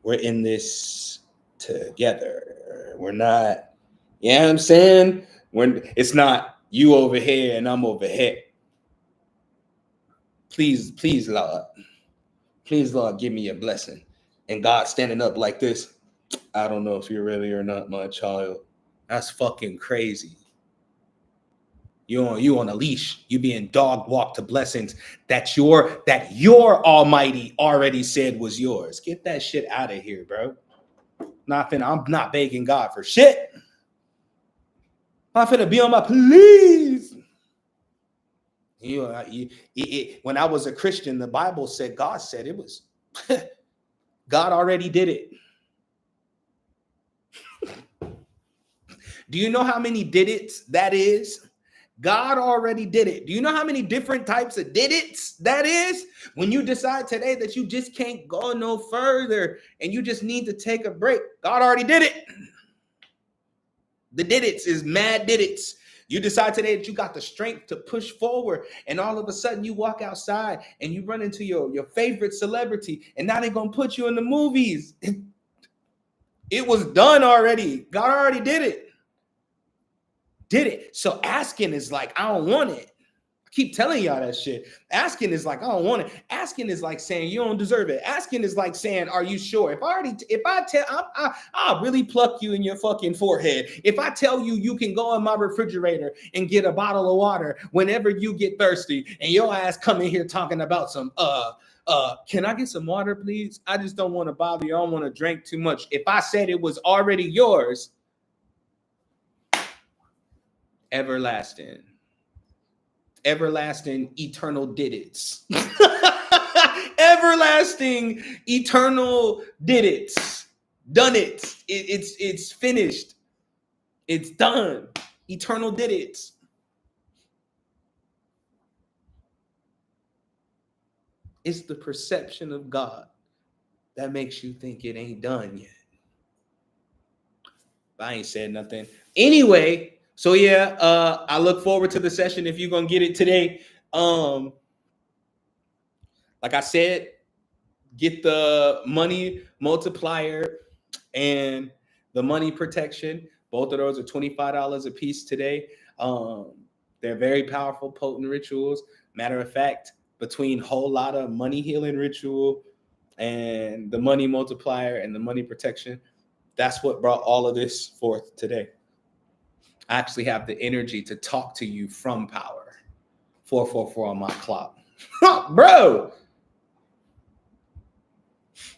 We're in this together. We're not, you know what I'm saying? It's not you over here and I'm over here. Please, Lord. Please, Lord, give me a blessing. And God standing up like this. I don't know if you're ready or not, my child. That's fucking crazy. You on a leash. You being dog walked to blessings that your Almighty already said was yours. Get that shit out of here, bro. I'm not begging God for shit. I'm finna be on my please. When I was a Christian, the Bible said, God said it was. God already did it. Do you know how many did it's that is? God already did it. Do you know how many different types of did it's that is? When you decide today that you just can't go no further and you just need to take a break, God already did it. The did it's is mad did it's. You decide today that you got the strength to push forward, and all of a sudden you walk outside and you run into your favorite celebrity, and now they're going to put you in the movies. It was done already. God already did it. So asking is like, I don't want it. I keep telling y'all that shit. Asking is like, I don't want it. Asking is like saying you don't deserve it. Asking is like saying, are you sure? I'll really pluck you in your fucking forehead. If I tell you you can go in my refrigerator and get a bottle of water whenever you get thirsty, and your ass come in here talking about some, can I get some water, please? I just don't want to bother you. I don't want to drink too much. If I said it was already yours, everlasting, eternal did it. Everlasting, eternal did it. Done it. It's finished. It's done. Eternal did it. It's the perception of God that makes you think it ain't done yet. But I ain't said nothing. Anyway, so yeah, I look forward to the session if you're gonna get it today. Like I said, get the money multiplier and the money protection. Both of those are $25 a piece today. They're very powerful, potent rituals. Matter of fact, between whole lot of money healing ritual and the money multiplier and the money protection, that's what brought all of this forth today. I actually have the energy to talk to you from power. 444 on my clock. Bro!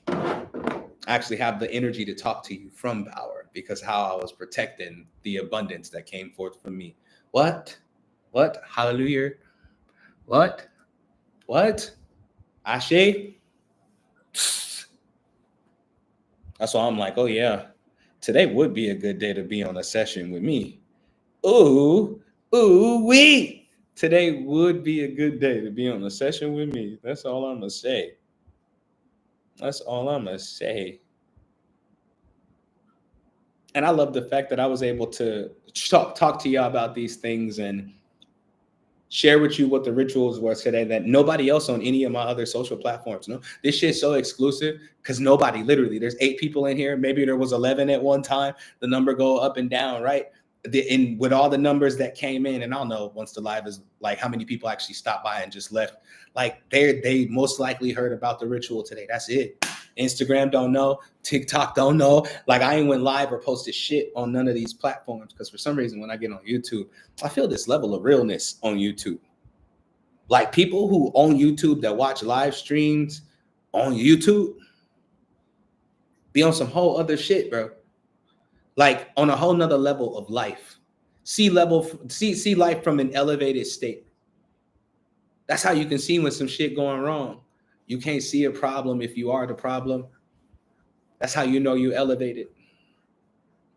I actually have the energy to talk to you from power because how I was protecting the abundance that came forth from me. What? Hallelujah. What? Ashe? That's why I'm like, oh yeah, today would be a good day to be on a session with me. Ooh, wee. Today would be a good day to be on a session with me. That's all I'm going to say. And I love the fact that I was able to talk to y'all about these things and share with you what the rituals were today that nobody else on any of my other social platforms know. This shit's so exclusive because nobody, literally, there's 8 people in here. Maybe there was 11 at one time. The number go up and down, right? And with all the numbers that came in, and I'll know once the live is like how many people actually stopped by and just left. Like they most likely heard about the ritual today. That's it. Instagram don't know. TikTok don't know. Like I ain't went live or posted shit on none of these platforms because for some reason when I get on YouTube, I feel this level of realness on YouTube. Like people who own YouTube that watch live streams on YouTube be on some whole other shit, bro. Like on a whole nother level of life. See life from an elevated state. That's how you can see when some shit going wrong. You can't see a problem if you are the problem. That's how you know you elevated.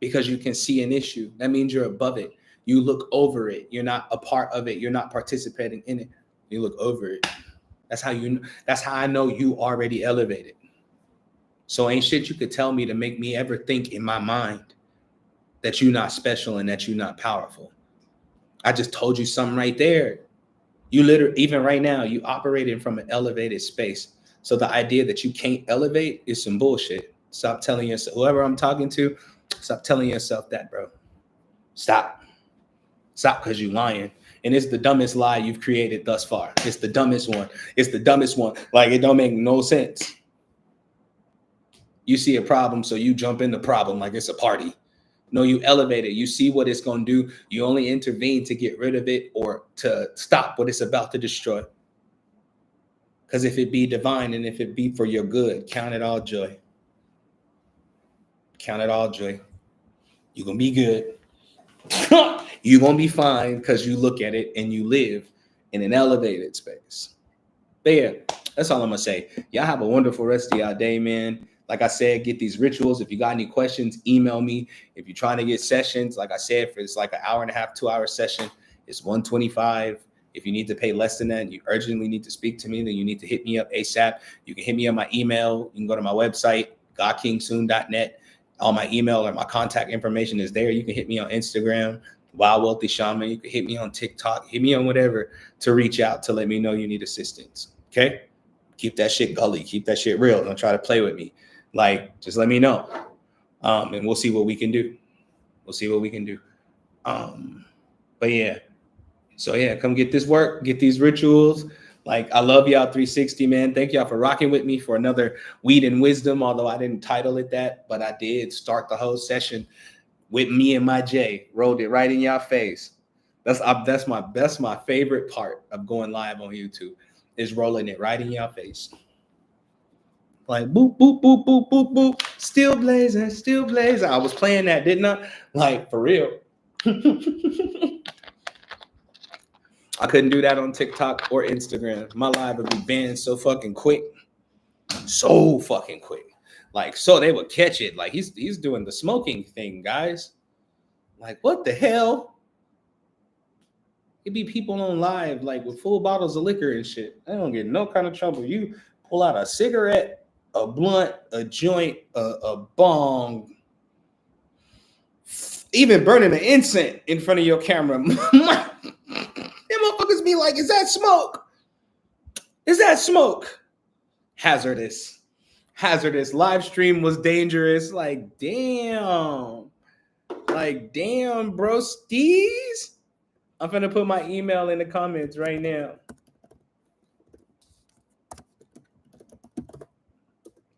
Because you can see an issue. That means you're above it. You look over it. You're not a part of it. You're not participating in it. You look over it. That's how I know you already elevated. So ain't shit you could tell me to make me ever think in my mind that you're not special and that you're not powerful. I just told you something right there. You literally, even right now, you operating from an elevated space. So the idea that you can't elevate is some bullshit. Stop telling yourself, whoever I'm talking to, stop telling yourself that, bro. Stop because you're lying. And it's the dumbest lie you've created thus far. It's the dumbest one. Like it don't make no sense. You see a problem, so you jump in the problem like it's a party. No, you elevate it. You see what it's going to do. You only intervene to get rid of it or to stop what it's about to destroy. Because if it be divine and if it be for your good, count it all joy. Count it all joy. You're going to be good. You're going to be fine because you look at it and you live in an elevated space. But yeah, that's all I'm going to say. Y'all have a wonderful rest of y'all day, man. Like I said, get these rituals. If you got any questions, email me. If you're trying to get sessions, like I said, for it's like an hour and a half, 2-hour session, it's $125. If you need to pay less than that and you urgently need to speak to me, then you need to hit me up ASAP. You can hit me on my email. You can go to my website, godkingsoon.net. All my email or my contact information is there. You can hit me on Instagram, Wild Wealthy Shaman. You can hit me on TikTok. Hit me on whatever to reach out to let me know you need assistance. Okay? Keep that shit gully. Keep that shit real. Don't try to play with me. Like, just let me know. And we'll see what we can do. But yeah, So yeah, come get this work, get these rituals. Like, I love y'all 360, man. Thank y'all for rocking with me for another Weed and Wisdom, although I didn't title it that, but I did start the whole session with me and my J. Rolled it right in y'all face. That's my favorite part of going live on YouTube, is rolling it right in y'all face. Like boop, boop, boop, boop, boop, boop. Still blazing, still blazing. I was playing that, didn't I? Like, for real. I couldn't do that on TikTok or Instagram. My live would be banned so fucking quick. So fucking quick. Like, so they would catch it. Like, he's doing the smoking thing, guys. Like, what the hell? It'd be people on live, like, with full bottles of liquor and shit. They don't get no kind of trouble. You pull out a cigarette, a blunt, a joint, a bong, even burning an incense in front of your camera. Them motherfuckers be like, is that smoke? Is that smoke? Hazardous. Live stream was dangerous. Like, damn. Bro, Steez. I'm finna put my email in the comments right now.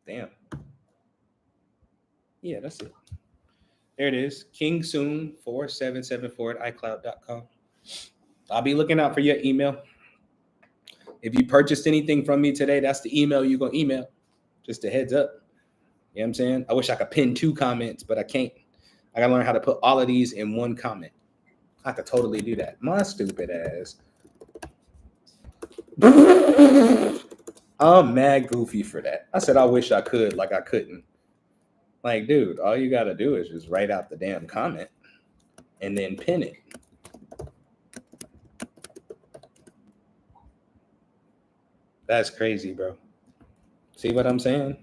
Damn. Yeah, that's it. There it is. KingSoon4774 at iCloud.com. I'll be looking out for your email. If you purchased anything from me today, that's the email you're going to email. Just a heads up. You know what I'm saying? I wish I could pin 2 comments, but I can't. I got to learn how to put all of these in one comment. I could totally do that. My stupid ass. I'm mad goofy for that. I said I wish I could, like I couldn't. Like, dude, all you got to do is just write out the damn comment and then pin it. That's crazy, bro. See what I'm saying?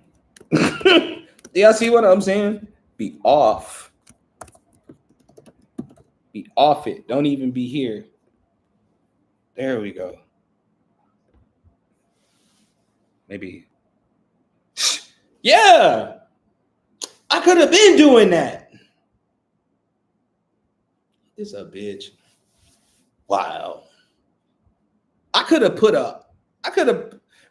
Y'all see what I'm saying? Be off. Be off it. Don't even be here. There we go. Maybe. Yeah. I could have been doing that. It's a bitch. Wow. I could have,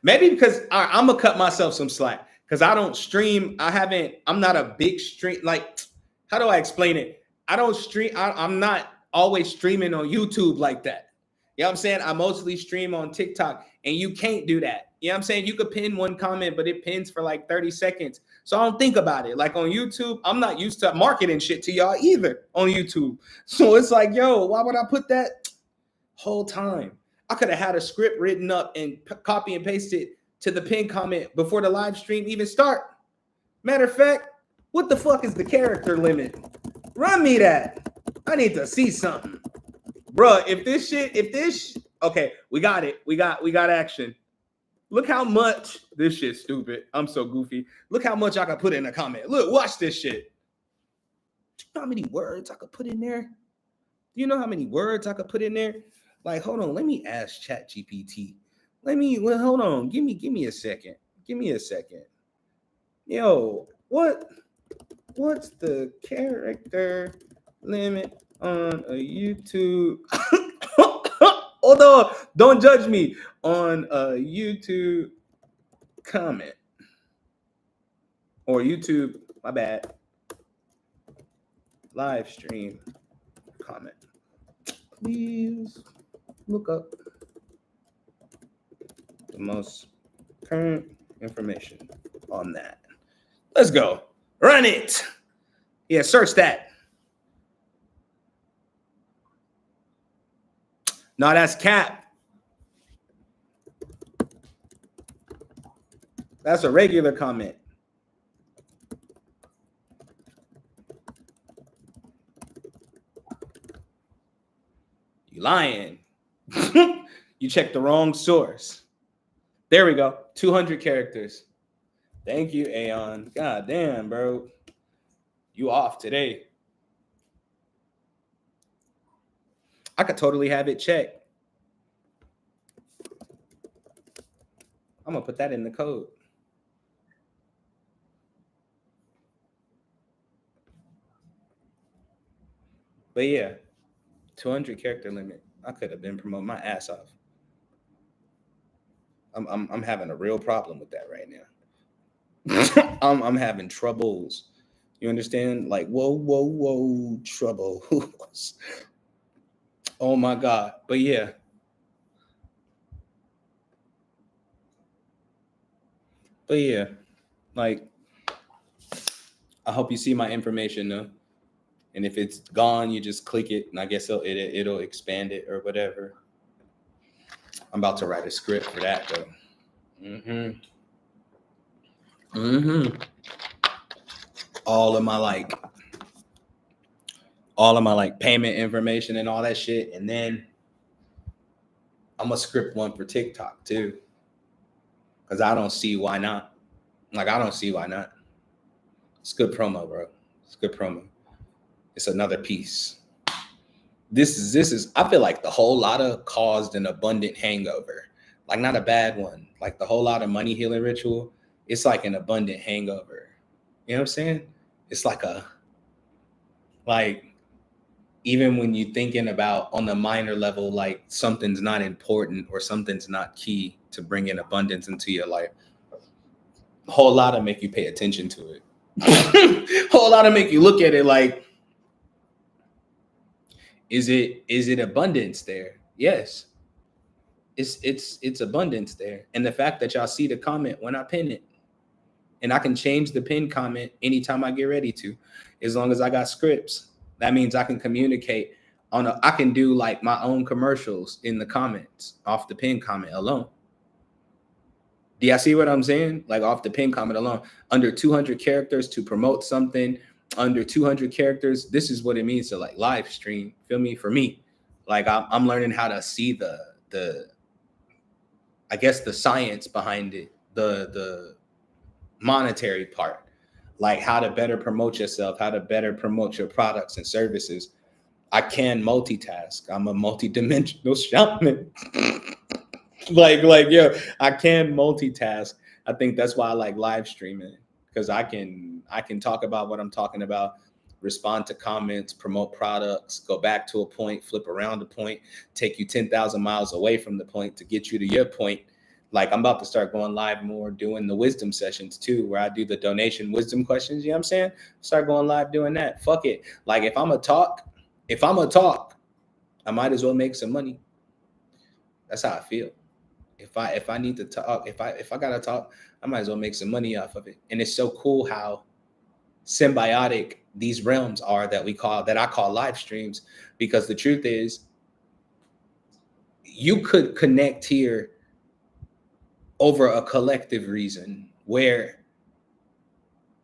maybe because I'm going to cut myself some slack because I don't stream. I'm not a big stream. Like, how do I explain it? I don't stream. I'm not always streaming on YouTube like that. You know what I'm saying? I mostly stream on TikTok, and you can't do that. You know what I'm saying? You could pin one comment, but it pins for like 30 seconds. So I don't think about it. Like on YouTube, I'm not used to marketing shit to y'all either on YouTube. So it's like, yo, why would I put that whole time? I could have had a script written up and copy and paste it to the pin comment before the live stream even start. Matter of fact, what the fuck is the character limit? Run me that. I need to see something. Bruh, okay, we got it. We got action. Look how much this shit's stupid. I'm so goofy. Look how much I could put in a comment. Look, watch this shit. Do you know how many words I could put in there? Do you know how many words I could put in there? Like, hold on, let me ask ChatGPT. Hold on. Give me a second. Give me a second. Yo, what's the character limit on a YouTube? Hold on, don't judge me on a YouTube comment or YouTube, my bad, live stream comment. Please look up the most current information on that. Let's go. Run it. Yeah, search that. No, that's cap. That's a regular comment. You lying. You checked the wrong source. There we go. 200 characters. Thank you, Aeon. God damn, bro. You off today. I could totally have it checked. I'm going to put that in the code. But yeah, 200 character limit. I could have been promoting my ass off. I'm having a real problem with that right now. I'm having troubles. You understand? Like, whoa, troubles. Oh my God. But yeah. Like, I hope you see my information though. And if it's gone, you just click it, and I guess it'll expand it or whatever. I'm about to write a script for that though. All of my payment information and all that shit, and then I'm gonna script one for TikTok too, because I don't see why not. Like, I don't see why not. It's good promo, bro. It's good promo. It's another piece. This is. I feel like the whole lotta caused an abundant hangover. Like, not a bad one. Like, the whole lotta money healing ritual. It's like an abundant hangover. You know what I'm saying? It's like even when you're thinking about on the minor level, like something's not important or something's not key to bring in abundance into your life, a whole lot of make you pay attention to it. Whole lot of make you look at it like, is it abundance there? Yes. It's abundance there. And the fact that y'all see the comment when I pin it, and I can change the pin comment anytime I get ready to, as long as I got scripts. That means I can communicate I can do like my own commercials in the comments off the pin comment alone. Do y'all see what I'm saying? Like, off the pin comment alone, under 200 characters to promote something, under 200 characters. This is what it means to like live stream. Feel me? For me, like I'm learning how to see the I guess the science behind it, the monetary part, like how to better promote yourself, how to better promote your products and services. I can multitask. I'm a multi-dimensional shaman. like, yo, I can multitask. I think that's why I like live streaming, because I can talk about what I'm talking about, respond to comments, promote products, go back to a point, flip around the point, take you 10,000 miles away from the point to get you to your point. Like, I'm about to start going live more, doing the wisdom sessions too, where I do the donation wisdom questions. You know what I'm saying? Start going live doing that. Fuck it. Like, if I'm a talk, I might as well make some money. That's how I feel. If I need to talk, if I gotta talk, I might as well make some money off of it. And it's so cool how symbiotic these realms are that I call live streams, because the truth is, you could connect here over a collective reason where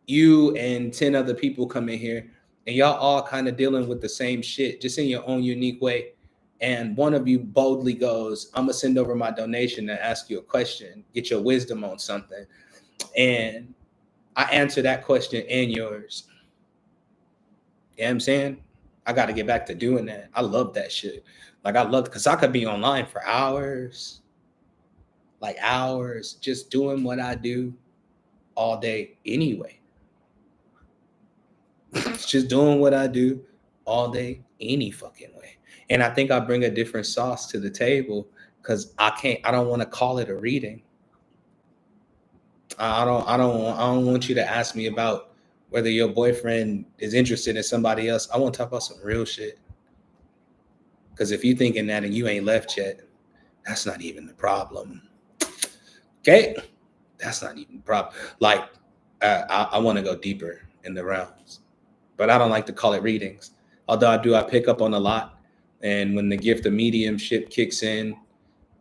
you and 10 other people come in here and y'all all kind of dealing with the same shit, just in your own unique way. And one of you boldly goes, I'm gonna send over my donation and ask you a question, get your wisdom on something. And I answer that question and yours. You know what I'm saying? I got to get back to doing that. I love that shit. Like, I love, because I could be online for hours, like hours, just doing what I do all day anyway. Just doing what I do all day any fucking way. And I think I bring a different sauce to the table, because I don't want to call it a reading. I don't want you to ask me about whether your boyfriend is interested in somebody else. I want to talk about some real shit. Because if you thinking that and you ain't left yet, that's not even the problem. Okay? That's not even the problem. Like, I want to go deeper in the realms, but I don't like to call it readings. Although I pick up on a lot. And when the gift of mediumship kicks in,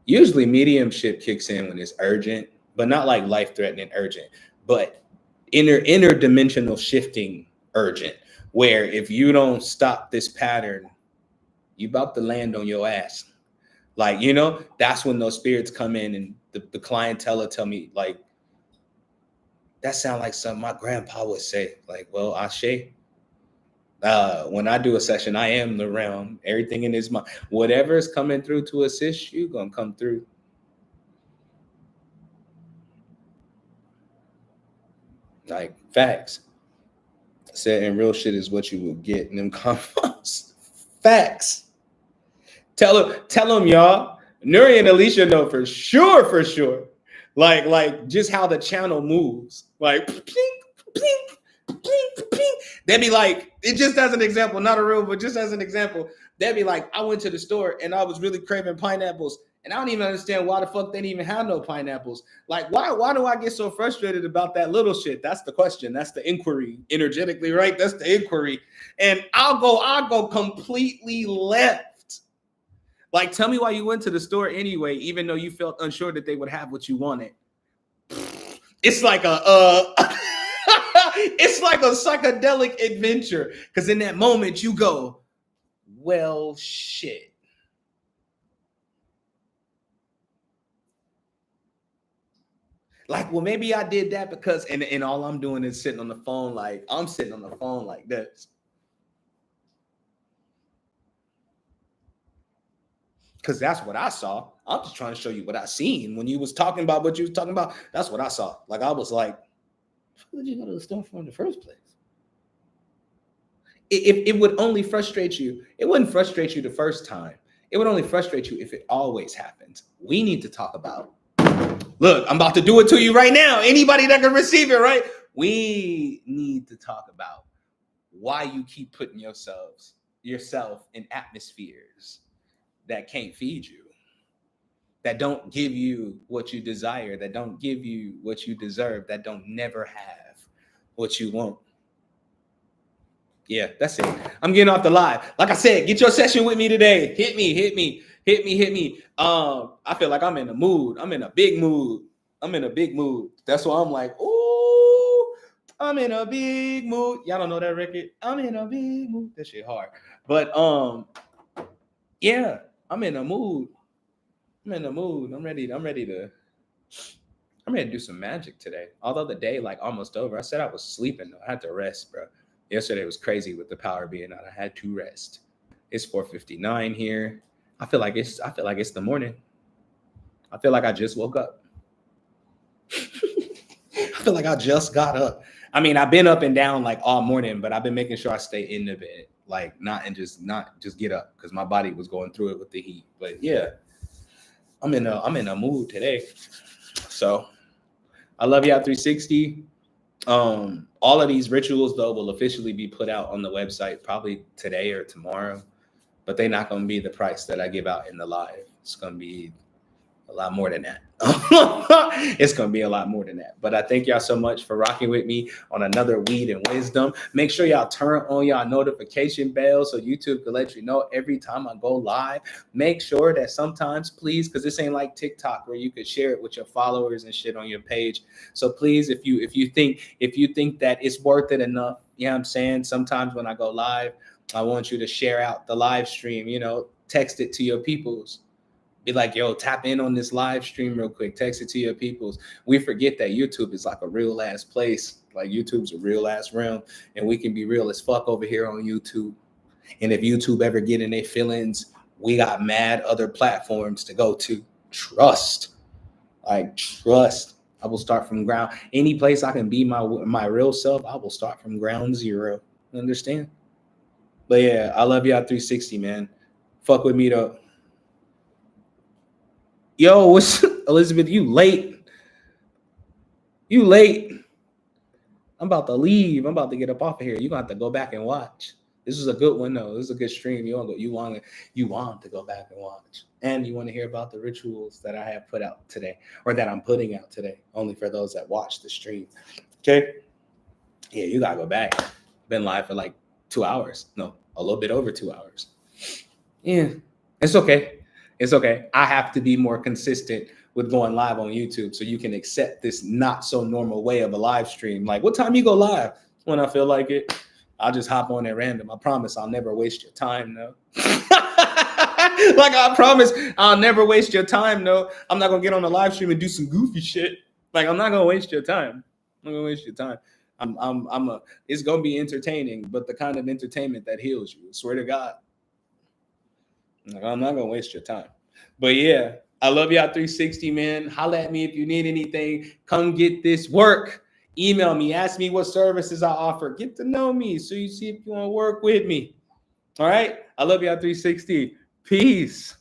usually mediumship kicks in when it's urgent, but not like life-threatening urgent, but interdimensional shifting urgent, where if you don't stop this pattern, you about to land on your ass. Like, that's when those spirits come in, and the clientele tell me, like, that sound like something my grandpa would say. Like, well, Ashe. When I do a session, I am the realm. Everything in his mind, whatever is coming through to assist you, gonna come through. Like, facts. Said, and real shit is what you will get in them combos. Facts. Tell them, y'all. Nuri and Alicia know for sure. Like just how the channel moves. Like, plink, plink, plink, plink. They'd be like, it just as an example, not a real, but just as an example, they'd be like, I went to the store and I was really craving pineapples. And I don't even understand why the fuck they didn't even have no pineapples. Like, why do I get so frustrated about that little shit? That's the question. That's the inquiry. Energetically, right? That's the inquiry. And I'll go completely left. Like, tell me why you went to the store anyway, even though you felt unsure that they would have what you wanted. It's like it's like a psychedelic adventure. Because in that moment you go, well, shit. Like, well, maybe I did that because, and all I'm doing is sitting on the phone. Like, I'm sitting on the phone like this. Because that's what I saw. I'm just trying to show you what I seen when you was talking about what you was talking about. That's what I saw. Like, I was like, where did you go to the store for in the first place? It would only frustrate you. It wouldn't frustrate you the first time. It would only frustrate you if it always happens. We need to talk about, look, I'm about to do it to you right now. Anybody that can receive it, right? We need to talk about why you keep putting yourself in atmospheres that can't feed you, that don't give you what you desire, that don't give you what you deserve, that don't never have what you want. Yeah, that's it. I'm getting off the live. Like I said, get your session with me today. Hit me. I feel like I'm in a mood. I'm in a big mood. That's why I'm like, ooh, I'm in a big mood. Y'all don't know that record? I'm in a big mood. That shit hard. But yeah, I'm in a mood. I'm ready to do some magic today. Although the day like almost over. I said I was sleeping though. I had to rest, bro. Yesterday was crazy with the power being out. I had to rest. It's 4:59 here. I feel like it's the morning. I feel like I just woke up. I feel like I just got up. I mean, I've been up and down like all morning, but I've been making sure I stay in the bed, like not just get up because my body was going through it with the heat. But yeah, I'm in a mood today. So I love y'all 360. All of these rituals though will officially be put out on the website probably today or tomorrow, but they're not going to be the price that I give out in the live. It's going to be a lot more than that. It's going to be a lot more than that. But I thank y'all so much for rocking with me on another Weed and Wisdom. Make sure y'all turn on y'all notification bell so YouTube can let you know every time I go live. Make sure that sometimes, please, because this ain't like TikTok where you could share it with your followers and shit on your page. So please, if you think that it's worth it enough, you know what I'm saying? Sometimes when I go live, I want you to share out the live stream, text it to your peoples. Be like, yo, tap in on this live stream real quick. Text it to your peoples. We forget that YouTube is like a real ass place. Like YouTube's a real ass realm, and we can be real as fuck over here on YouTube. And if YouTube ever get in their feelings, we got mad other platforms to go to. Trust. I will start from ground. Any place I can be my real self, I will start from ground zero. Understand? But yeah, I love y'all 360, man. Fuck with me though. Yo, what's Elizabeth? You late. I'm about to leave. I'm about to get up off of here. You're gonna have to go back and watch. This is a good one though. This is a good stream. You want to go back and watch. And you want to hear about the rituals that I have put out today, or that I'm putting out today, only for those that watch the stream. Okay. Yeah, you gotta go back. Been live for like 2 hours. No, a little bit over 2 hours. Yeah, it's okay. It's okay. I have to be more consistent with going live on YouTube so you can accept this not so normal way of a live stream. Like, what time you go live? When I feel like it. I'll just hop on at random. I promise I'll never waste your time, no. Like, I promise I'll never waste your time, no. I'm not going to get on the live stream and do some goofy shit. Like, I'm not going to waste your time. I'm going to waste your time. It's going to be entertaining, but the kind of entertainment that heals you. I swear to God. Like, I'm not gonna waste your time. But yeah, I love y'all 360, man. Holla at me if you need anything. Come get this work. Email me. Ask me what services I offer. Get to know me so you see if you want to work with me. All right. I love y'all 360. Peace.